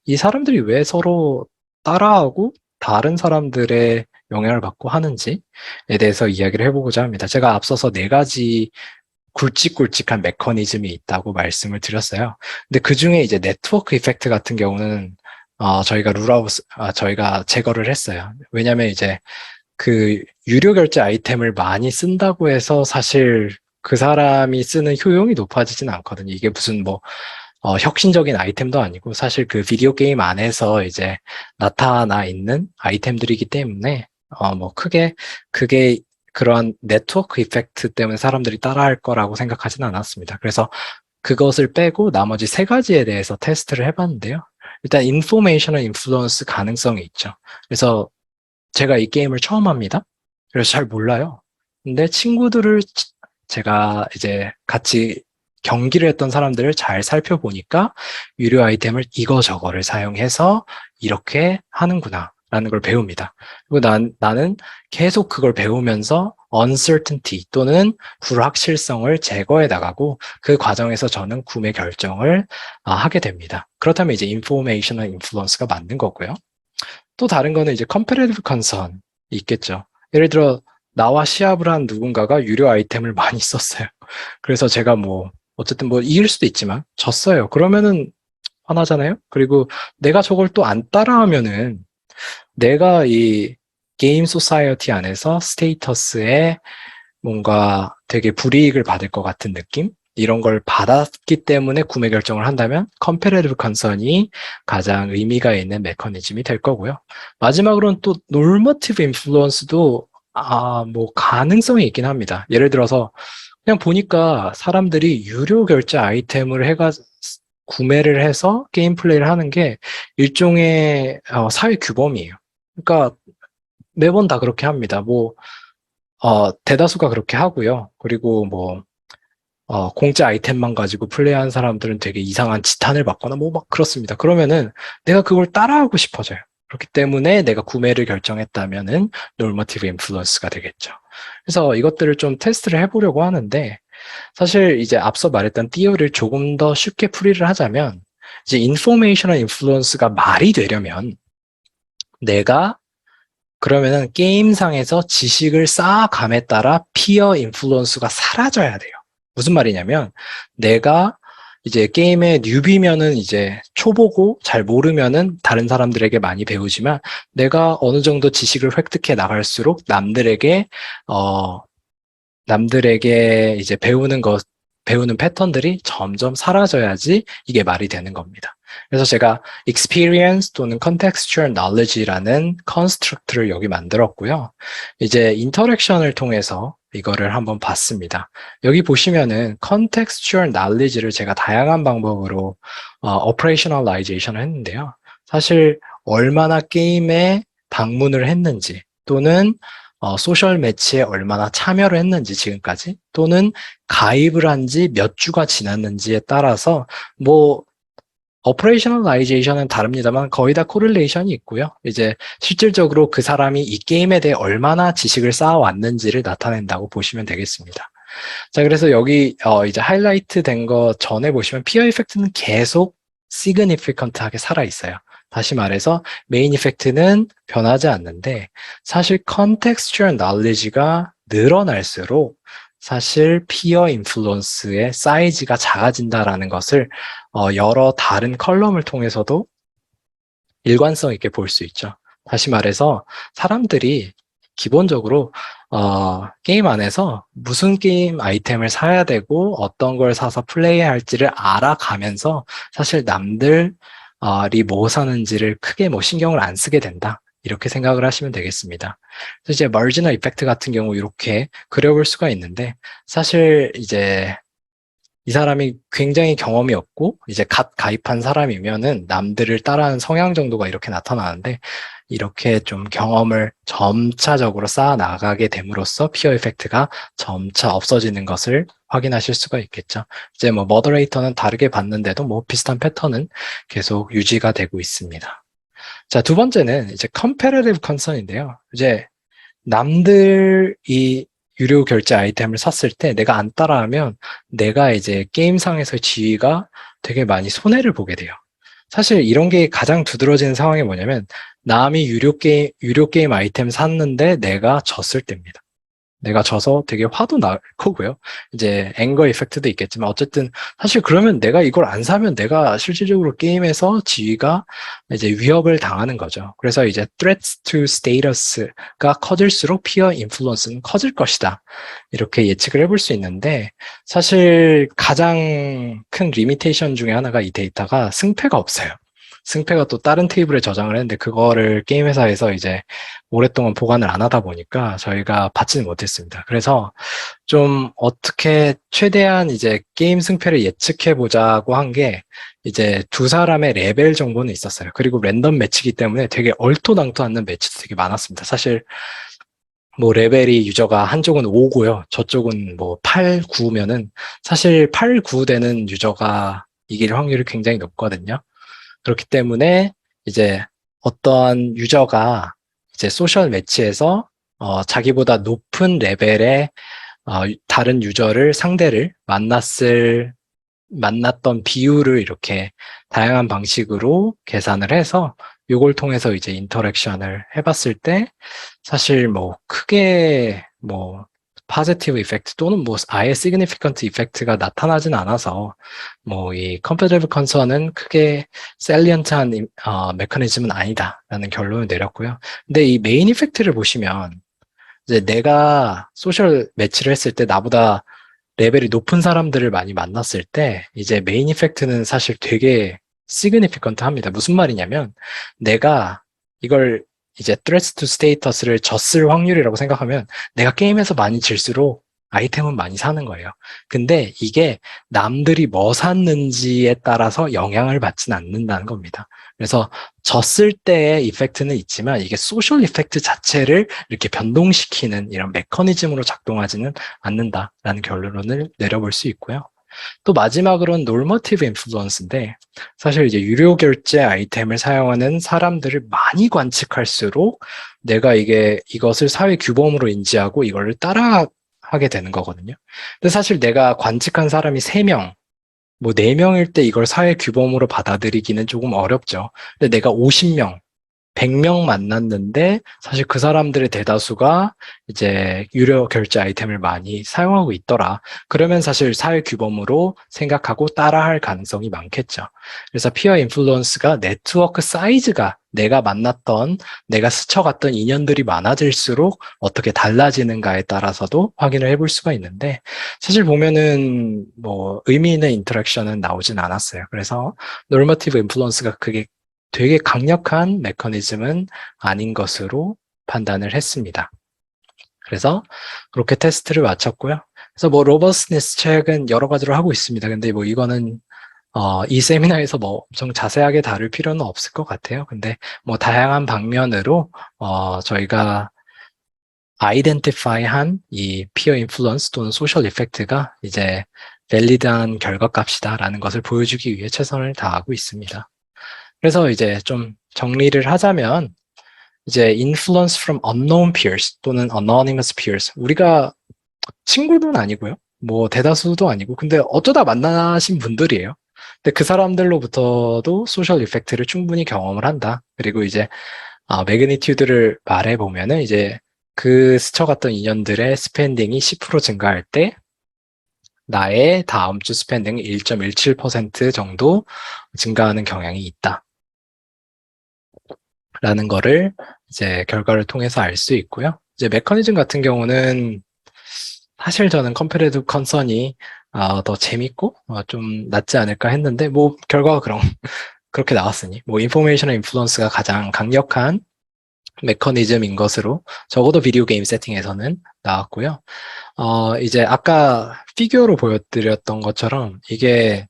이 사람들이 왜 서로 따라하고 다른 사람들의 영향을 받고 하는지에 대해서 이야기를 해보고자 합니다. 제가 앞서서 4가지 굵직굵직한 메커니즘이 있다고 말씀을 드렸어요. 근데 그 중에 이제 네트워크 이펙트 같은 경우는 저희가 제거를 했어요. 왜냐하면 이제 그 유료 결제 아이템을 많이 쓴다고 해서 사실 그 사람이 쓰는 효용이 높아지진 않거든요. 이게 무슨 뭐 혁신적인 아이템도 아니고 사실 그 비디오 게임 안에서 이제 나타나 있는 아이템들이기 때문에 뭐 크게 그게 그러한 네트워크 이펙트 때문에 사람들이 따라할 거라고 생각하지는 않았습니다. 그래서 그것을 빼고 나머지 3가지에 대해서 테스트를 해봤는데요. 일단 인포메이션은 인플루언스 가능성이 있죠. 그래서 제가 이 게임을 처음 합니다. 그래서 잘 몰라요. 근데 친구들을 제가 이제 같이 경기를 했던 사람들을 잘 살펴보니까 유료 아이템을 이거저거를 사용해서 이렇게 하는구나 라는 걸 배웁니다. 그리고 나는 계속 그걸 배우면서 uncertainty 또는 불확실성을 제거해 나가고 그 과정에서 저는 구매 결정을 하게 됩니다. 그렇다면 이제 informational influence가 맞는 거고요. 또 다른 거는 이제 competitive concern이 있겠죠. 예를 들어 나와 시합을 한 누군가가 유료 아이템을 많이 썼어요. 그래서 제가 어쨌든 이길 수도 있지만 졌어요. 그러면은 화나잖아요. 그리고 내가 저걸 또 안 따라하면은 내가 이 게임 소사이어티 안에서 스테이터스에 뭔가 되게 불이익을 받을 것 같은 느낌? 이런 걸 받았기 때문에 구매 결정을 한다면 컴패러티브 컨선이 가장 의미가 있는 메커니즘이 될 거고요. 마지막으로는 또 노머티브 인플루언스도 가능성이 있긴 합니다. 예를 들어서 그냥 보니까 사람들이 유료 결제 아이템을 구매를 해서 게임 플레이를 하는 게 일종의 사회 규범이에요. 그러니까 매번 다 그렇게 합니다. 대다수가 그렇게 하고요. 그리고 공짜 아이템만 가지고 플레이하는 사람들은 되게 이상한 지탄을 받거나 막 그렇습니다. 그러면은 내가 그걸 따라하고 싶어져요. 그렇기 때문에 내가 구매를 결정했다면은 노머티브 인플루언스가 되겠죠. 그래서 이것들을 좀 테스트를 해보려고 하는데 사실 이제 앞서 말했던 띠어를 조금 더 쉽게 풀이를 하자면 이제 인포메이셔널 인플루언스가 말이 되려면 내가 그러면은 게임상에서 지식을 쌓아감에 따라 피어 인플루언스가 사라져야 돼요. 무슨 말이냐면 내가 이제 게임의 뉴비면은 이제 초보고 잘 모르면은 다른 사람들에게 많이 배우지만 내가 어느 정도 지식을 획득해 나갈수록 남들에게 이제 배우는 것 배우는 패턴들이 점점 사라져야지 이게 말이 되는 겁니다. 그래서 제가 experience 또는 contextual knowledge라는 construct를 여기 만들었고요. 이제 인터랙션을 통해서 이거를 한번 봤습니다. 여기 보시면은 contextual knowledge를 제가 다양한 방법으로 operationalization을 했는데요. 사실 얼마나 게임에 방문을 했는지 또는 소셜 매치에 얼마나 참여를 했는지 지금까지 또는 가입을 한 지 몇 주가 지났는지에 따라서 뭐 오퍼레이셔널라이제이션은 다릅니다만 거의 다 코릴레이션이 있고요. 이제 실질적으로 그 사람이 이 게임에 대해 얼마나 지식을 쌓아왔는지를 나타낸다고 보시면 되겠습니다. 자, 그래서 여기 이제 하이라이트 된 거 전에 보시면 피어 이펙트는 계속 시그니피컨트하게 살아있어요. 다시 말해서 메인 이펙트는 변하지 않는데 사실 컨텍스추얼 knowledge가 늘어날수록 사실 피어 인플루언스의 사이즈가 작아진다라는 것을 여러 다른 컬럼을 통해서도 일관성 있게 볼 수 있죠. 다시 말해서 사람들이 기본적으로 게임 안에서 무슨 게임 아이템을 사야 되고 어떤 걸 사서 플레이할지를 알아가면서 사실 남들이 뭐 사는지를 크게 뭐 신경을 안 쓰게 된다. 이렇게 생각을 하시면 되겠습니다. 그래서 이제 마지널 이펙트 같은 경우 이렇게 그려볼 수가 있는데 사실 이제 이 사람이 굉장히 경험이 없고 이제 갓 가입한 사람이면은 남들을 따라하는 성향 정도가 이렇게 나타나는데 이렇게 좀 경험을 점차적으로 쌓아 나가게 됨으로써 피어 이펙트가 점차 없어지는 것을 확인하실 수가 있겠죠. 이제 뭐 머더레이터는 다르게 봤는데도 뭐 비슷한 패턴은 계속 유지가 되고 있습니다. 자, 두 번째는 이제 comparative concern인데요. 이제 남들이 유료 결제 아이템을 샀을 때 내가 안 따라하면 내가 이제 게임상에서 지위가 되게 많이 손해를 보게 돼요. 사실 이런 게 가장 두드러지는 상황이 뭐냐면 남이 유료 게임 아이템 샀는데 내가 졌을 때입니다. 내가 져서 되게 화도 날 거고요. 이제 앵거 이펙트도 있겠지만 어쨌든 사실 그러면 내가 이걸 안 사면 내가 실질적으로 게임에서 지위가 이제 위협을 당하는 거죠. 그래서 이제 threats to status가 커질수록 peer influence는 커질 것이다. 이렇게 예측을 해볼 수 있는데 사실 가장 큰 리미테이션 중에 하나가 이 데이터가 승패가 없어요. 승패가 또 다른 테이블에 저장을 했는데 그거를 게임 회사에서 이제 오랫동안 보관을 안 하다 보니까 저희가 받지는 못했습니다. 그래서 좀 어떻게 최대한 이제 게임 승패를 예측해 보자고 한 게 이제 두 사람의 레벨 정보는 있었어요. 그리고 랜덤 매치이기 때문에 되게 얼토당토 않는 매치도 되게 많았습니다. 사실 뭐 레벨이 유저가 한쪽은 5고요. 저쪽은 뭐 8, 9면은 사실 8, 9 되는 유저가 이길 확률이 굉장히 높거든요. 그렇기 때문에 이제 어떠한 유저가 이제 소셜 매치에서 자기보다 높은 레벨의 다른 유저를 상대를 만났던 비율을 이렇게 다양한 방식으로 계산을 해서 이걸 통해서 이제 인터랙션을 해봤을 때 사실 뭐 크게 뭐 파지티브 이펙트 또는 뭐 아예 시그니피컨트 이펙트가 나타나진 않아서 뭐 이 컴패티브 컨서는 크게 셀리언트한 메커니즘은 아니다라는 결론을 내렸고요. 근데 이 메인 이펙트를 보시면 이제 내가 소셜 매치를 했을 때 나보다 레벨이 높은 사람들을 많이 만났을 때 이제 메인 이펙트는 사실 되게 시그니피컨트 합니다. 무슨 말이냐면 내가 이걸 이제 threats to status를 졌을 확률이라고 생각하면 내가 게임에서 많이 질수록 아이템은 많이 사는 거예요. 근데 이게 남들이 뭐 샀는지에 따라서 영향을 받지는 않는다는 겁니다. 그래서 졌을 때의 이펙트는 있지만 이게 소셜 이펙트 자체를 이렇게 변동시키는 이런 메커니즘으로 작동하지는 않는다라는 결론을 내려볼 수 있고요. 또 마지막으로는 normative influence인데 사실 이제 유료 결제 아이템을 사용하는 사람들을 많이 관측할수록 내가 이것을 사회 규범으로 인지하고 이거를 따라하게 되는 거거든요. 근데 사실 내가 관측한 사람이 3명, 뭐 4명일 때 이걸 사회 규범으로 받아들이기는 조금 어렵죠. 근데 내가 50명, 100명 만났는데 사실 그 사람들의 대다수가 이제 유료 결제 아이템을 많이 사용하고 있더라. 그러면 사실 사회 규범으로 생각하고 따라할 가능성이 많겠죠. 그래서 피어 인플루언스가 네트워크 사이즈가 내가 만났던, 내가 스쳐갔던 인연들이 많아질수록 어떻게 달라지는가에 따라서도 확인을 해볼 수가 있는데, 사실 보면은 뭐 의미 있는 인터랙션은 나오진 않았어요. 그래서 노르머티브 인플루언스가 그게 되게 강력한 메커니즘은 아닌 것으로 판단을 했습니다. 그래서 그렇게 테스트를 마쳤고요. 그래서 뭐 로버스니스 책은 여러 가지로 하고 있습니다. 근데 뭐 이거는 이 세미나에서 뭐 엄청 자세하게 다룰 필요는 없을 것 같아요. 근데 뭐 다양한 방면으로 저희가 아이덴티파이한 이 피어 인플루언스 또는 소셜 이펙트가 이제 밸리드한 결과값이다라는 것을 보여주기 위해 최선을 다하고 있습니다. 그래서 이제 좀 정리를 하자면 이제 influence from unknown peers 또는 anonymous peers, 우리가 친구는 아니고요. 뭐 대다수도 아니고 근데 어쩌다 만나신 분들이에요. 근데 그 사람들로부터도 소셜 이펙트를 충분히 경험을 한다. 그리고 이제 매그니튜드를 말해 보면은 이제 그 스쳐갔던 인연들의 스펜딩이 10% 증가할 때 나의 다음 주 스펜딩이 1.17% 정도 증가하는 경향이 있다. 라는 거를 이제 결과를 통해서 알 수 있고요. 이제 메커니즘 같은 경우는 사실 저는 컴패리티브 컨선이 더 재밌고 좀 낫지 않을까 했는데 뭐 결과가 그렇게 나왔으니 뭐 인포메이션 인플루언스가 가장 강력한 메커니즘인 것으로 적어도 비디오 게임 세팅에서는 나왔고요. 이제 아까 피규어로 보여드렸던 것처럼 이게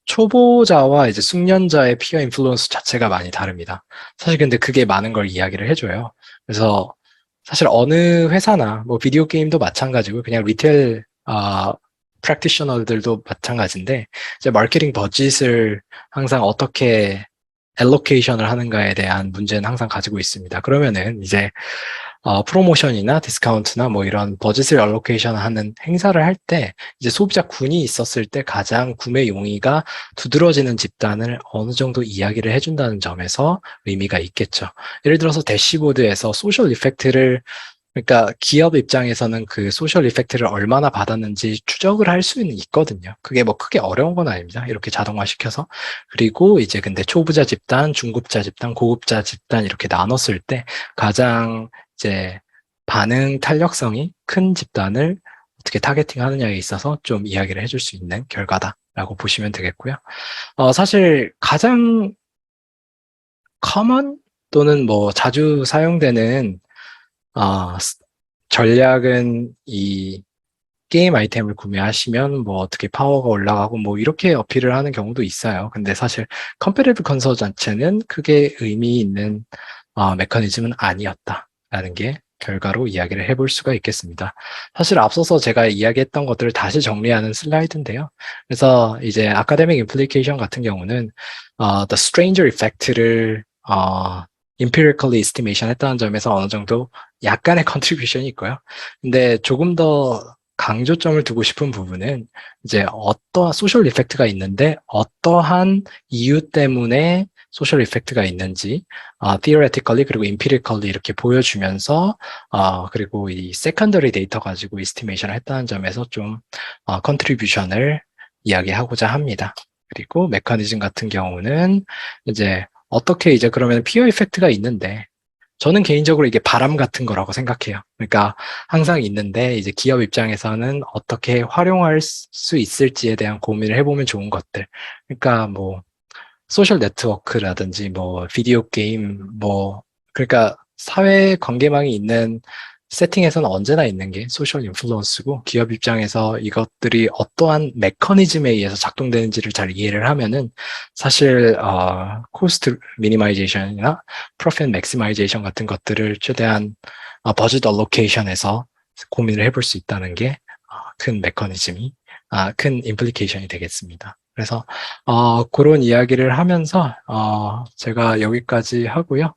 초보자와 이제 숙련자의 피어 인플루언스 자체가 많이 다릅니다. 사실 근데 그게 많은 걸 이야기를 해줘요. 그래서 사실 어느 회사나 뭐 비디오 게임도 마찬가지고 그냥 리테일 프랙티셔너들도 마찬가지인데 이제 마케팅 버짓을 항상 어떻게 엘로케이션을 하는가에 대한 문제는 항상 가지고 있습니다. 그러면은 이제 프로모션이나 디스카운트나 뭐 이런 버짓을 알로케이션 하는 행사를 할 때 이제 소비자 군이 있었을 때 가장 구매 용의가 두드러지는 집단을 어느 정도 이야기를 해준다는 점에서 의미가 있겠죠. 예를 들어서 대시보드에서 소셜 이펙트를, 그러니까 기업 입장에서는 그 소셜 이펙트를 얼마나 받았는지 추적을 할 수는 있거든요. 그게 뭐 크게 어려운 건 아닙니다. 이렇게 자동화시켜서. 그리고 이제 근데 초보자 집단, 중급자 집단, 고급자 집단 이렇게 나눴을 때 가장 이제 반응 탄력성이 큰 집단을 어떻게 타겟팅하느냐에 있어서 좀 이야기를 해줄 수 있는 결과다라고 보시면 되겠고요. 사실 가장 커먼 또는 뭐 자주 사용되는 전략은 이 게임 아이템을 구매하시면 뭐 어떻게 파워가 올라가고 뭐 이렇게 어필을 하는 경우도 있어요. 근데 사실 컴패리티브 컨서 자체는 크게 의미 있는 메커니즘은 아니었다라는 게 결과로 이야기를 해볼 수가 있겠습니다. 사실 앞서서 제가 이야기했던 것들을 다시 정리하는 슬라이드인데요. 그래서 이제 아카데믹 임플리케이션 같은 경우는 the stranger effect를 empirically estimation 했다는 점에서 어느 정도 약간의 컨트리뷰션이 있고요. 근데 조금 더 강조점을 두고 싶은 부분은 이제 어떠한 소셜 이펙트가 있는데 어떠한 이유 때문에 소셜 이펙트가 있는지 theoretically 그리고 empirically 이렇게 보여주면서 그리고 이 secondary 데이터 가지고 에스티메이션을 했다는 점에서 좀 컨트리뷰션을 이야기하고자 합니다. 그리고 메커니즘 같은 경우는 이제 어떻게 이제 그러면 피어 이펙트가 있는데 저는 개인적으로 이게 바람 같은 거라고 생각해요. 그러니까 항상 있는데 이제 기업 입장에서는 어떻게 활용할 수 있을지에 대한 고민을 해보면 좋은 것들. 그러니까 뭐 소셜 네트워크라든지 뭐 비디오 게임 뭐 그러니까 사회 관계망이 있는 세팅에서는 언제나 있는 게 소셜 인플루언스고 기업 입장에서 이것들이 어떠한 메커니즘에 의해서 작동되는지를 잘 이해를 하면은 사실 코스트 미니마이제이션이나 프로핏 맥시마이제이션 같은 것들을 최대한 버짓 얼로케이션에서 고민을 해볼 수 있다는 게 큰 메커니즘이 큰 임플리케이션이 되겠습니다. 그래서 그런 이야기를 하면서 제가 여기까지 하고요.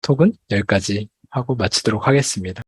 톡은 여기까지 하고 마치도록 하겠습니다.